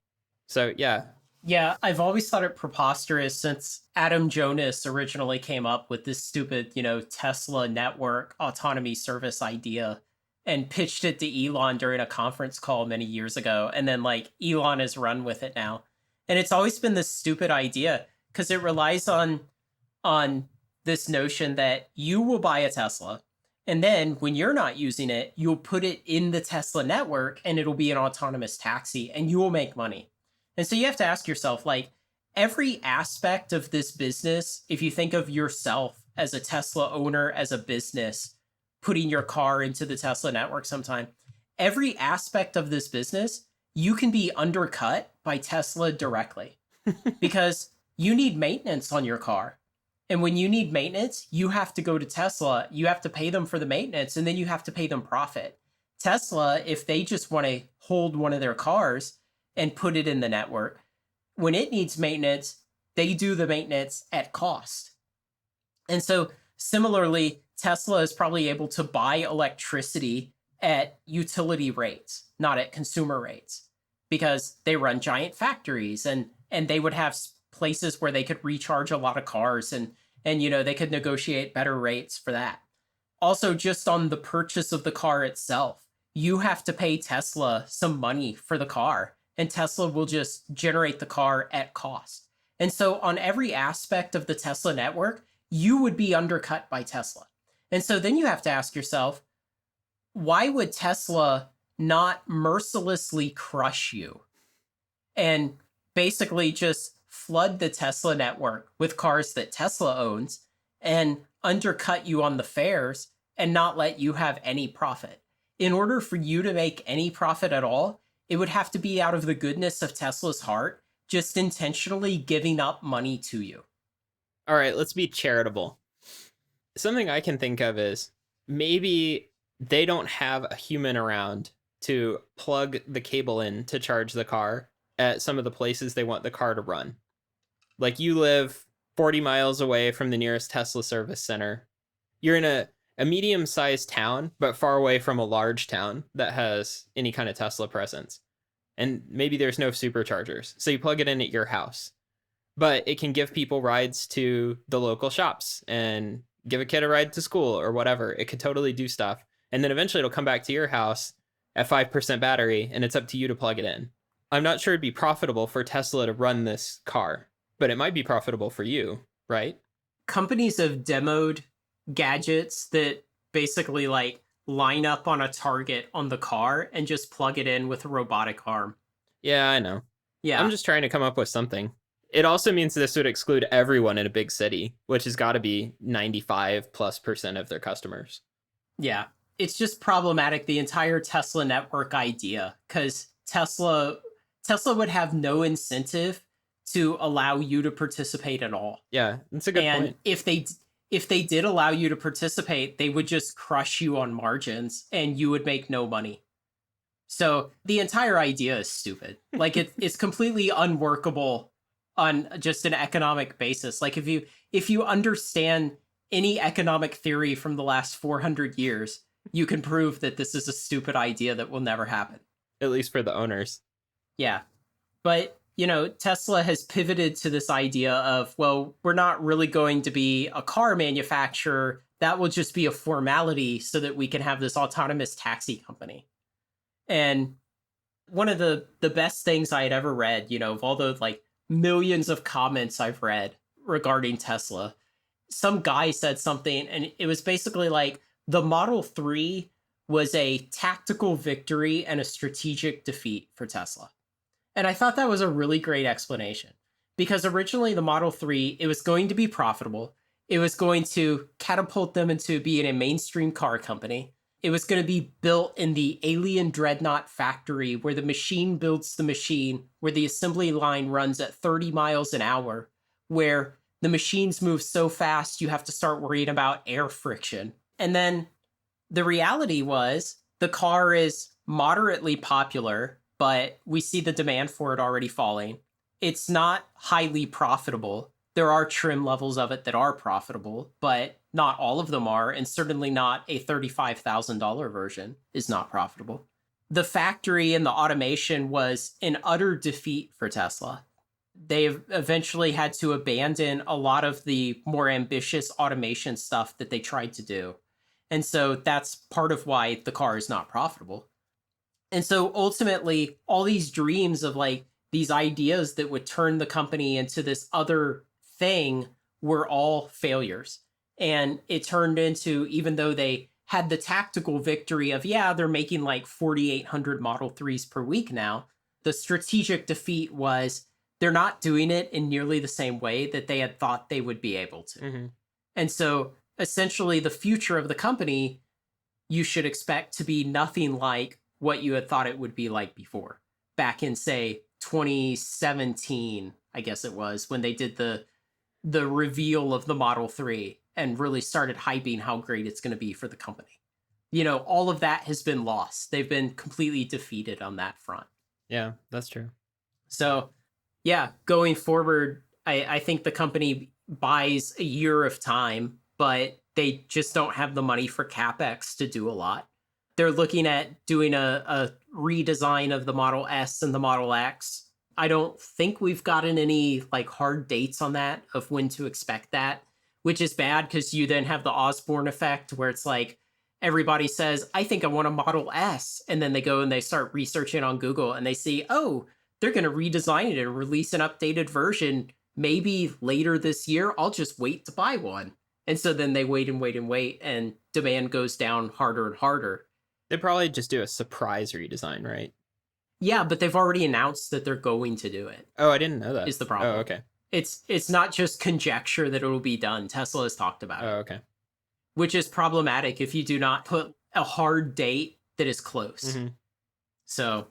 Speaker 1: So, yeah.
Speaker 2: Yeah, I've always thought it preposterous since Adam Jonas originally came up with this stupid, Tesla network autonomy service idea and pitched it to Elon during a conference call many years ago. And then Elon has run with it now. And it's always been this stupid idea because it relies on this notion that you will buy a Tesla, and then when you're not using it, you'll put it in the Tesla network and it'll be an autonomous taxi and you will make money. And so you have to ask yourself, like, every aspect of this business, if you think of yourself as a Tesla owner, as a business, putting your car into the Tesla network sometime, every aspect of this business, you can be undercut by Tesla directly because you need maintenance on your car. And when you need maintenance, you have to go to Tesla, you have to pay them for the maintenance, and then you have to pay them profit. Tesla, if they just want to hold one of their cars and put it in the network, when it needs maintenance, they do the maintenance at cost. And so similarly, Tesla is probably able to buy electricity at utility rates, not at consumer rates, because they run giant factories and they would have places where they could recharge a lot of cars and they could negotiate better rates for that. Also, just on the purchase of the car itself, you have to pay Tesla some money for the car, and Tesla will just generate the car at cost. And so on every aspect of the Tesla network, you would be undercut by Tesla. And so then you have to ask yourself, why would Tesla not mercilessly crush you and basically just flood the Tesla network with cars that Tesla owns and undercut you on the fares and not let you have any profit? In order for you to make any profit at all, it would have to be out of the goodness of Tesla's heart, just intentionally giving up money to you.
Speaker 1: All right, let's be charitable. Something I can think of is maybe they don't have a human around to plug the cable in to charge the car at some of the places they want the car to run. Like, you live 40 miles away from the nearest Tesla service center. You're in a medium-sized town, but far away from a large town that has any kind of Tesla presence. And maybe there's no superchargers, so you plug it in at your house. But it can give people rides to the local shops and give a kid a ride to school or whatever. It could totally do stuff. And then eventually it'll come back to your house at 5% battery, and it's up to you to plug it in. I'm not sure it'd be profitable for Tesla to run this car, but it might be profitable for you, right?
Speaker 2: Companies have demoed gadgets that basically like line up on a target on the car and just plug it in with a robotic arm.
Speaker 1: Yeah, I know.
Speaker 2: Yeah.
Speaker 1: I'm just trying to come up with something. It also means this would exclude everyone in a big city, which has got to be 95+% of their customers.
Speaker 2: Yeah. It's just problematic, the entire Tesla network idea, because Tesla would have no incentive to allow you to participate at all.
Speaker 1: Yeah, that's a good point.
Speaker 2: And if they did allow you to participate, they would just crush you on margins and you would make no money. So the entire idea is stupid. Like, it's completely unworkable on just an economic basis. Like, if you understand any economic theory from the last 400 years, you can prove that this is a stupid idea that will never happen.
Speaker 1: At least for the owners.
Speaker 2: Yeah. But, Tesla has pivoted to this idea of, well, we're not really going to be a car manufacturer. That will just be a formality so that we can have this autonomous taxi company. And one of the best things I had ever read, of all the like millions of comments I've read regarding Tesla, some guy said something, and it was basically like the Model 3 was a tactical victory and a strategic defeat for Tesla. And I thought that was a really great explanation, because originally the Model 3, it was going to be profitable. It was going to catapult them into being a mainstream car company. It was going to be built in the alien dreadnought factory where the machine builds the machine, where the assembly line runs at 30 miles an hour, where the machines move so fast you have to start worrying about air friction. And then the reality was the car is moderately popular, but we see the demand for it already falling. It's not highly profitable. There are trim levels of it that are profitable, but not all of them are, and certainly not a $35,000 version is not profitable. The factory and the automation was an utter defeat for Tesla. They've eventually had to abandon a lot of the more ambitious automation stuff that they tried to do. And so that's part of why the car is not profitable. And so ultimately, all these dreams of like these ideas that would turn the company into this other thing were all failures. And it turned into, even though they had the tactical victory of, yeah, they're making like 4,800 Model 3s per week now, the strategic defeat was they're not doing it in nearly the same way that they had thought they would be able to.
Speaker 1: Mm-hmm.
Speaker 2: And so essentially the future of the company, you should expect to be nothing like what you had thought it would be like before. Back in, say, 2017, I guess it was, when they did the reveal of the Model 3 and really started hyping how great it's going to be for the company. You know, all of that has been lost. They've been completely defeated on that front.
Speaker 1: Yeah, that's true.
Speaker 2: So, yeah, going forward, I think the company buys a year of time, but they just don't have the money for CapEx to do a lot. They're looking at doing a redesign of the Model S and the Model X. I don't think we've gotten any like hard dates on that of when to expect that, which is bad because you then have the Osborne effect where it's like everybody says, I think I want a Model S. And then they go and they start researching on Google and they see, oh, they're going to redesign it and release an updated version maybe later this year. I'll just wait to buy one. And so then they wait and wait and wait, and demand goes down harder and harder.
Speaker 1: They probably just do a surprise redesign, right?
Speaker 2: Yeah, but they've already announced that they're going to do it.
Speaker 1: Oh, I didn't know that.
Speaker 2: Is the problem.
Speaker 1: Oh, okay.
Speaker 2: It's not just conjecture that it'll be done. Tesla has talked about it.
Speaker 1: Oh, okay.
Speaker 2: Which is problematic if you do not put a hard date that is close.
Speaker 1: Mm-hmm.
Speaker 2: So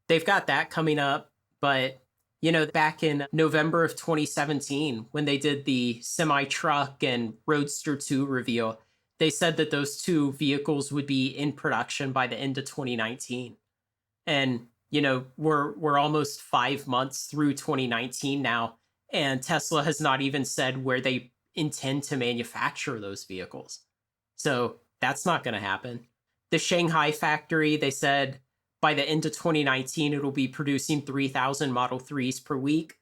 Speaker 2: they've got that coming up. But, you know, back in November of 2017, when they did the semi-truck and Roadster 2 reveal, they said that those two vehicles would be in production by the end of 2019. And, you know, we're almost 5 months through 2019 now, and Tesla has not even said where they intend to manufacture those vehicles. So that's not going to happen. The Shanghai factory, they said by the end of 2019, it'll be producing 3,000 Model 3s per week.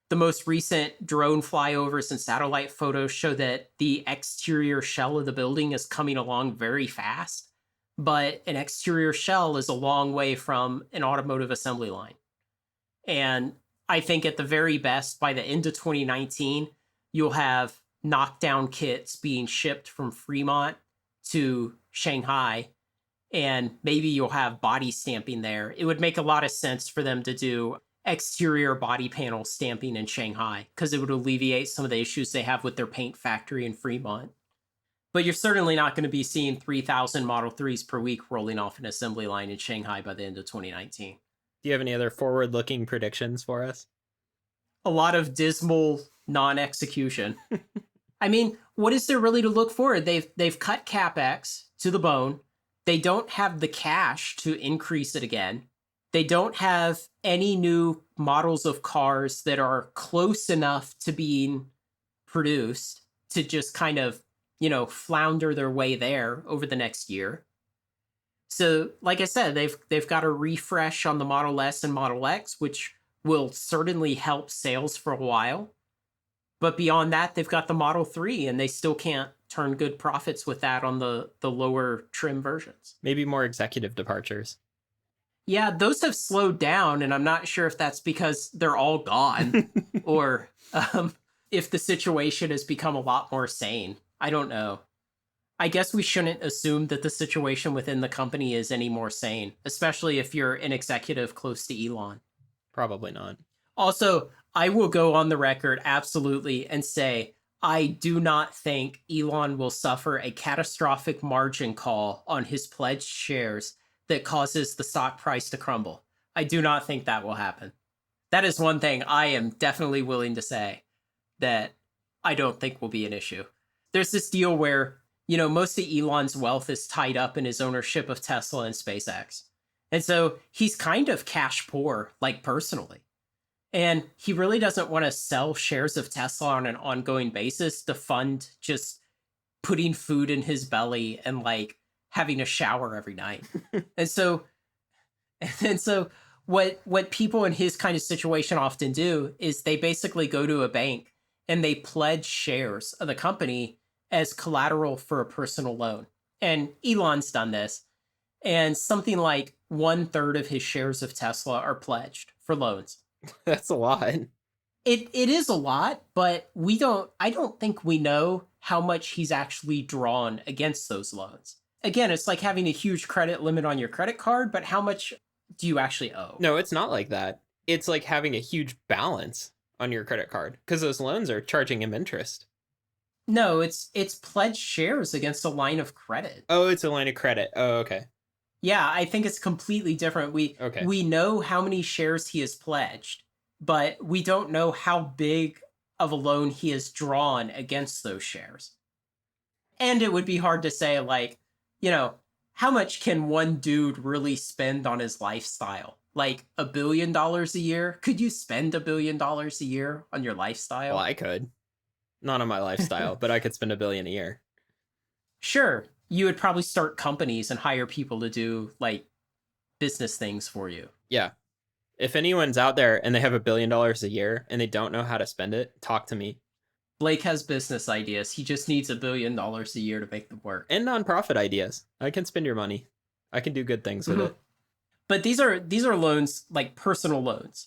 Speaker 2: The most recent drone flyovers and satellite photos show that the exterior shell of the building is coming along very fast, but an exterior shell is a long way from an automotive assembly line. And I think at the very best, by the end of 2019, you'll have knockdown kits being shipped from Fremont to Shanghai, and maybe you'll have body stamping there. It would make a lot of sense for them to do exterior body panel stamping in Shanghai because it would alleviate some of the issues they have with their paint factory in Fremont. But you're certainly not going to be seeing 3,000 Model 3s per week rolling off an assembly line in Shanghai by the end of 2019.
Speaker 1: Do you have any other forward-looking predictions for us?
Speaker 2: A lot of dismal non-execution. I mean, what is there really to look for? They've cut CapEx to the bone. They don't have the cash to increase it again. They don't have any new models of cars that are close enough to being produced to just kind of, you know, flounder their way there over the next year. So, like I said, they've got a refresh on the Model S and Model X, which will certainly help sales for a while. But beyond that, they've got the Model 3, and they still can't turn good profits with that on the lower trim versions.
Speaker 1: Maybe more executive departures.
Speaker 2: Yeah, those have slowed down, and I'm not sure if that's because they're all gone or if the situation has become a lot more sane. I don't know. I guess we shouldn't assume that the situation within the company is any more sane, especially if you're an executive close to Elon.
Speaker 1: Probably not.
Speaker 2: Also, I will go on the record absolutely and say I do not think Elon will suffer a catastrophic margin call on his pledged shares that causes the stock price to crumble. I do not think that will happen. That is one thing I am definitely willing to say that I don't think will be an issue. There's this deal where, you know, most of Elon's wealth is tied up in his ownership of Tesla and SpaceX. And so he's kind of cash poor, like personally. And he really doesn't want to sell shares of Tesla on an ongoing basis to fund just putting food in his belly and like having a shower every night. and so what people in his kind of situation often do is they basically go to a bank and they pledge shares of the company as collateral for a personal loan. And Elon's done this. And something like 1/3 of his shares of Tesla are pledged for loans.
Speaker 1: That's a lot.
Speaker 2: It is a lot, but I don't think we know how much he's actually drawn against those loans. Again, it's like having a huge credit limit on your credit card, but how much do you actually owe?
Speaker 1: No, it's not like that. It's like having a huge balance on your credit card because those loans are charging him interest.
Speaker 2: No, it's pledged shares against a line of credit.
Speaker 1: Oh, it's a line of credit. Oh, okay.
Speaker 2: Yeah, I think it's completely different.
Speaker 1: Okay.
Speaker 2: We know how many shares he has pledged, but we don't know how big of a loan he has drawn against those shares. And it would be hard to say, like, how much can one dude really spend on his lifestyle? Like $1 billion a year? Could you spend $1 billion a year on your
Speaker 1: Well,
Speaker 2: lifestyle?
Speaker 1: I could. Not on my lifestyle, but I could spend $1 billion a year.
Speaker 2: Sure, you would probably start companies and hire people to do like business things for you.
Speaker 1: Yeah. If anyone's out there and they have $1 billion a year and they don't know how to spend it, talk to me.
Speaker 2: Blake has business ideas. He just needs $1 billion a year to make them work.
Speaker 1: And nonprofit ideas. I can spend your money. I can do good things with it.
Speaker 2: But these are loans, like personal loans,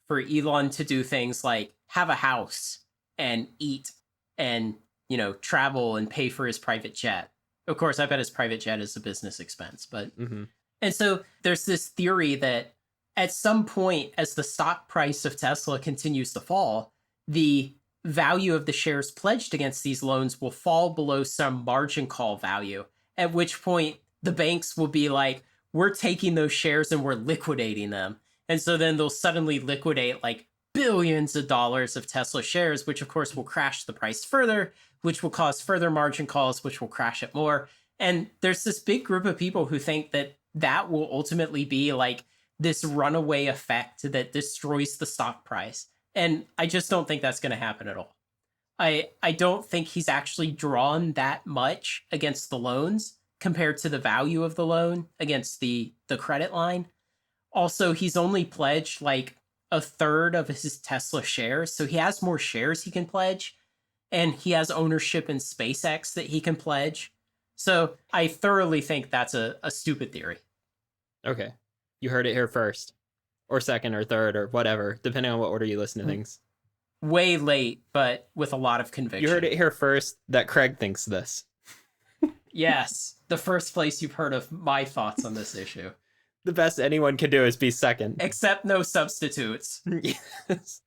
Speaker 2: for Elon to do things like have a house and eat and travel and pay for his private jet. Of course, I bet his private jet is a business expense, but and so there's this theory that at some point, as the stock price of Tesla continues to fall, the value of the shares pledged against these loans will fall below some margin call value, at which point the banks will be like, we're taking those shares and we're liquidating them. And so then they'll suddenly liquidate like billions of dollars of Tesla shares, which of course will crash the price further, which will cause further margin calls, which will crash it more. And there's this big group of people who think that that will ultimately be like this runaway effect that destroys the stock price. And I just don't think that's going to happen at all. I don't think he's actually drawn that much against the loans compared to the value of the loan against the credit line. Also, he's only pledged like a third of his Tesla shares, so he has more shares he can pledge, and he has ownership in SpaceX that he can pledge. So I thoroughly think that's a stupid theory.
Speaker 1: Okay. You heard it here first. Or second or third or whatever, depending on what order you listen to things.
Speaker 2: Way late, but with a lot of conviction.
Speaker 1: You heard it here first that Craig thinks this.
Speaker 2: Yes, the first place you've heard of my thoughts on this issue.
Speaker 1: The best anyone can do is be second.
Speaker 2: Except no substitutes.
Speaker 1: Yes.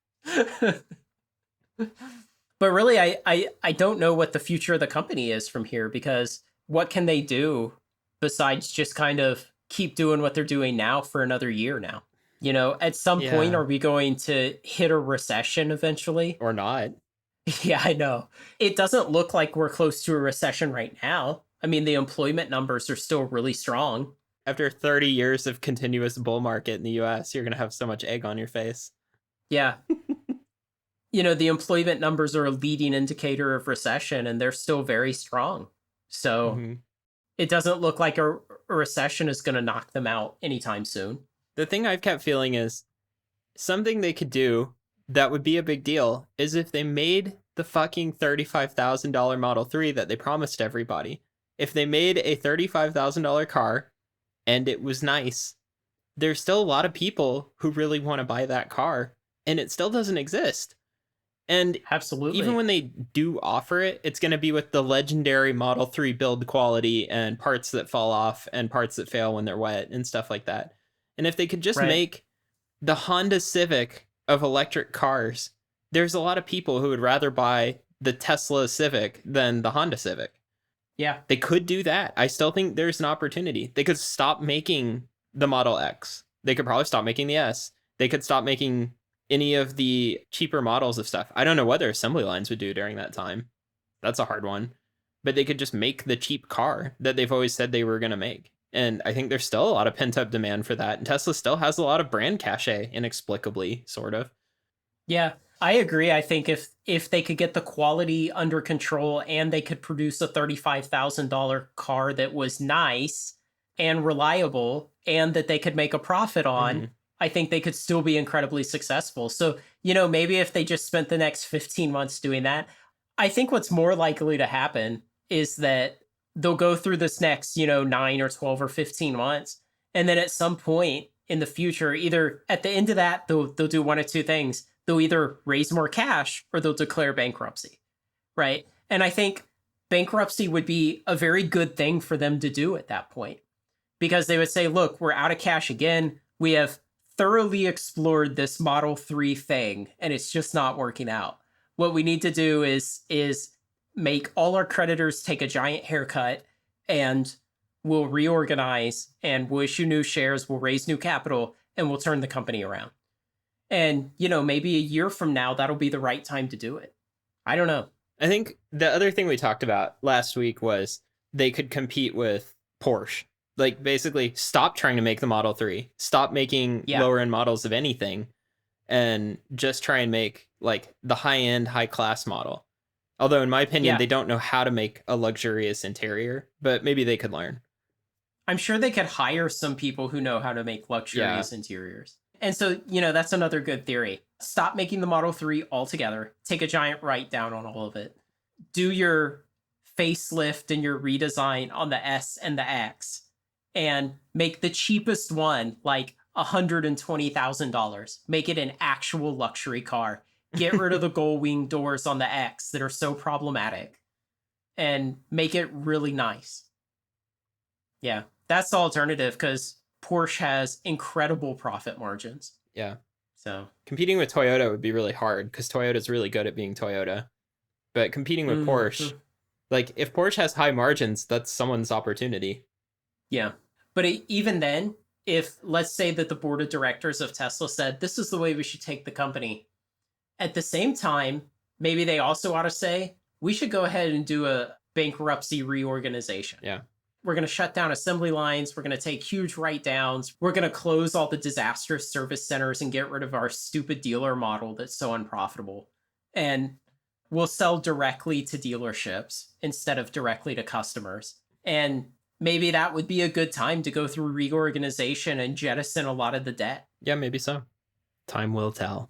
Speaker 2: But really, I don't know what the future of the company is from here, because what can they do besides just kind of keep doing what they're doing now for another year now? At some point, are we going to hit a recession eventually?
Speaker 1: Or not.
Speaker 2: Yeah, I know. It doesn't look like we're close to a recession right now. I mean, the employment numbers are still really strong.
Speaker 1: After 30 years of continuous bull market in the US, you're going to have so much egg on your face.
Speaker 2: Yeah. The employment numbers are a leading indicator of recession, and they're still very strong. So it doesn't look like a recession is going to knock them out anytime soon.
Speaker 1: The thing I've kept feeling is something they could do that would be a big deal is if they made the fucking $35,000 Model 3 that they promised everybody. If they made a $35,000 car and it was nice, there's still a lot of people who really want to buy that car, and it still doesn't exist. And
Speaker 2: absolutely,
Speaker 1: even when they do offer it, it's going to be with the legendary Model 3 build quality and parts that fall off and parts that fail when they're wet and stuff like that. And if they could just make the Honda Civic of electric cars, there's a lot of people who would rather buy the Tesla Civic than the Honda Civic.
Speaker 2: Yeah.
Speaker 1: They could do that. I still think there's an opportunity. They could stop making the Model X. They could probably stop making the S. They could stop making any of the cheaper models of stuff. I don't know what their assembly lines would do during that time. That's a hard one. But they could just make the cheap car that they've always said they were going to make. And I think there's still a lot of pent-up demand for that. And Tesla still has a lot of brand cachet, inexplicably, sort of.
Speaker 2: Yeah, I agree. I think if they could get the quality under control and they could produce a $35,000 car that was nice and reliable and that they could make a profit on, I think they could still be incredibly successful. So, maybe if they just spent the next 15 months doing that, I think what's more likely to happen is that they'll go through this next, 9 or 12 or 15 months. And then at some point in the future, either at the end of that, they'll do one of two things. they'll either raise more cash or they'll declare bankruptcy, right? And I think bankruptcy would be a very good thing for them to do at that point, because they would say, look, we're out of cash again. We have thoroughly explored this Model 3 thing, and it's just not working out. What we need to do is make all our creditors take a giant haircut, and we'll reorganize, and we'll issue new shares, we'll raise new capital, and we'll turn the company around. And, maybe a year from now, that'll be the right time to do it. I don't know.
Speaker 1: I think the other thing we talked about last week was they could compete with Porsche. Like, basically, stop trying to make the Model 3. Stop making lower-end models of anything, and just try and make, like, the high-end, high-class model. Although, in my opinion, they don't know how to make a luxurious interior, but maybe they could learn.
Speaker 2: I'm sure they could hire some people who know how to make luxurious interiors. And so, that's another good theory. Stop making the Model 3 altogether. Take a giant write-down on all of it. Do your facelift and your redesign on the S and the X, and make the cheapest one like $120,000. Make it an actual luxury car. Get rid of the gull wing doors on the X that are so problematic, and make it really nice. Yeah, that's the alternative, because Porsche has incredible profit margins.
Speaker 1: Yeah.
Speaker 2: So
Speaker 1: competing with Toyota would be really hard, because Toyota's really good at being Toyota. But competing with Porsche, like, if Porsche has high margins, that's someone's opportunity.
Speaker 2: Yeah. But even then, if let's say that the board of directors of Tesla said, this is the way we should take the company, at the same time, maybe they also ought to say, we should go ahead and do a bankruptcy reorganization.
Speaker 1: Yeah.
Speaker 2: We're going to shut down assembly lines. We're going to take huge write-downs. We're going to close all the disastrous service centers and get rid of our stupid dealer model that's so unprofitable. And we'll sell directly to dealerships instead of directly to customers. And maybe that would be a good time to go through reorganization and jettison a lot of the debt.
Speaker 1: Yeah, maybe so. Time will tell.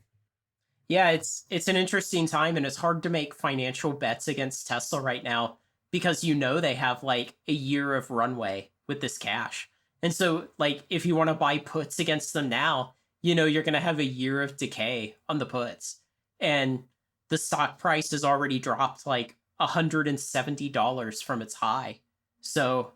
Speaker 2: Yeah, it's an interesting time, and it's hard to make financial bets against Tesla right now, because they have like a year of runway with this cash. And so, like, if you want to buy puts against them now, you're going to have a year of decay on the puts. And the stock price has already dropped like $170 from its high. So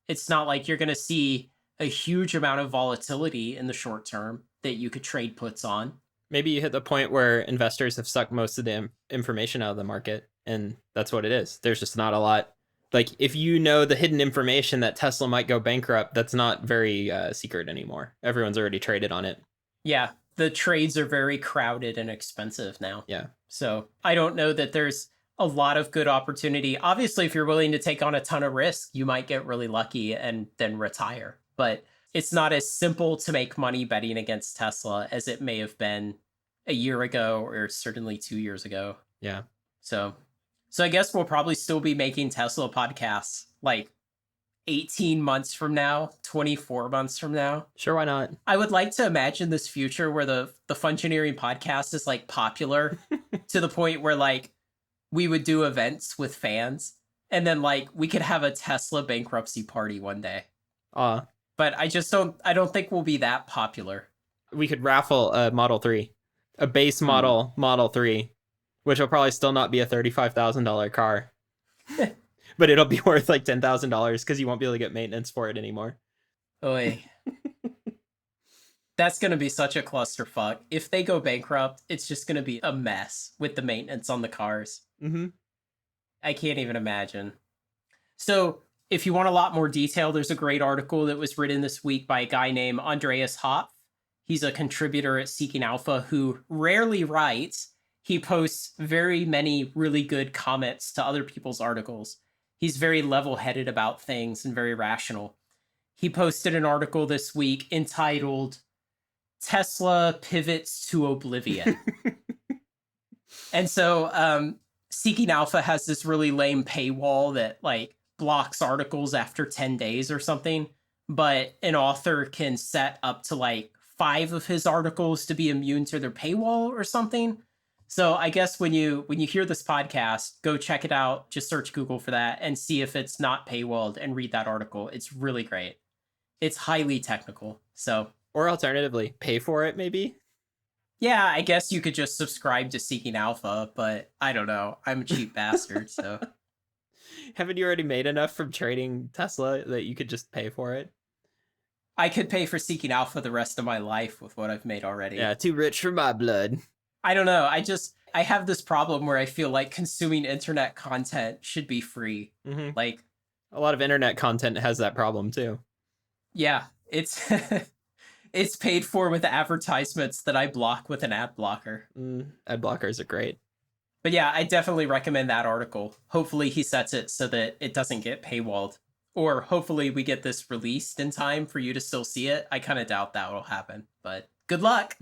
Speaker 2: it's not like you're going to see a huge amount of volatility in the short term that you could trade puts on.
Speaker 1: Maybe you hit the point where investors have sucked most of the information out of the market, and that's what it is. There's just not a lot. Like, if the hidden information that Tesla might go bankrupt, that's not very secret anymore. Everyone's already traded on it.
Speaker 2: Yeah, the trades are very crowded and expensive now.
Speaker 1: Yeah.
Speaker 2: So I don't know that there's a lot of good opportunity. Obviously, if you're willing to take on a ton of risk, you might get really lucky and then retire. But it's not as simple to make money betting against Tesla as it may have been a year ago, or certainly 2 years ago.
Speaker 1: Yeah.
Speaker 2: So I guess we'll probably still be making Tesla podcasts like 18 months from now, 24 months from now.
Speaker 1: Sure, why not?
Speaker 2: I would like to imagine this future where the Funcioneering podcast is like popular to the point where like we would do events with fans, and then like we could have a Tesla bankruptcy party one day. But I don't think we'll be that popular.
Speaker 1: We could raffle a Model 3, a base model Model 3, which will probably still not be a $35,000 car. But it'll be worth like $10,000 because you won't be able to get maintenance for it anymore.
Speaker 2: Oy. That's going to be such a clusterfuck. If they go bankrupt, it's just going to be a mess with the maintenance on the cars.
Speaker 1: Mm-hmm.
Speaker 2: I can't even imagine. So if you want a lot more detail, there's a great article that was written this week by a guy named Andreas Hopf. He's a contributor at Seeking Alpha who rarely writes. He posts very many really good comments to other people's articles. He's very level-headed about things and very rational. He posted an article this week entitled Tesla Pivots to Oblivion. And so Seeking Alpha has this really lame paywall that like blocks articles after 10 days or something, but an author can set up to like 5 of his articles to be immune to their paywall or something. So I guess when you hear this podcast, go check it out. Just search Google for that and see if it's not paywalled and read that article. It's really great. It's highly technical. So,
Speaker 1: or alternatively, pay for it maybe.
Speaker 2: Yeah, I guess you could just subscribe to Seeking Alpha, but I don't know. I'm a cheap bastard, so.
Speaker 1: Haven't you already made enough from trading Tesla that you could just pay for it?
Speaker 2: I could pay for Seeking Alpha the rest of my life with what I've made already.
Speaker 1: Yeah, too rich for my blood.
Speaker 2: I don't know. I have this problem where I feel like consuming internet content should be free.
Speaker 1: Mm-hmm.
Speaker 2: Like,
Speaker 1: a lot of internet content has that problem too.
Speaker 2: Yeah, it's it's paid for with advertisements that I block with an ad blocker.
Speaker 1: Ad blockers are great.
Speaker 2: But yeah, I definitely recommend that article. Hopefully he sets it so that it doesn't get paywalled. Or hopefully we get this released in time for you to still see it. I kind of doubt that will happen, but good luck.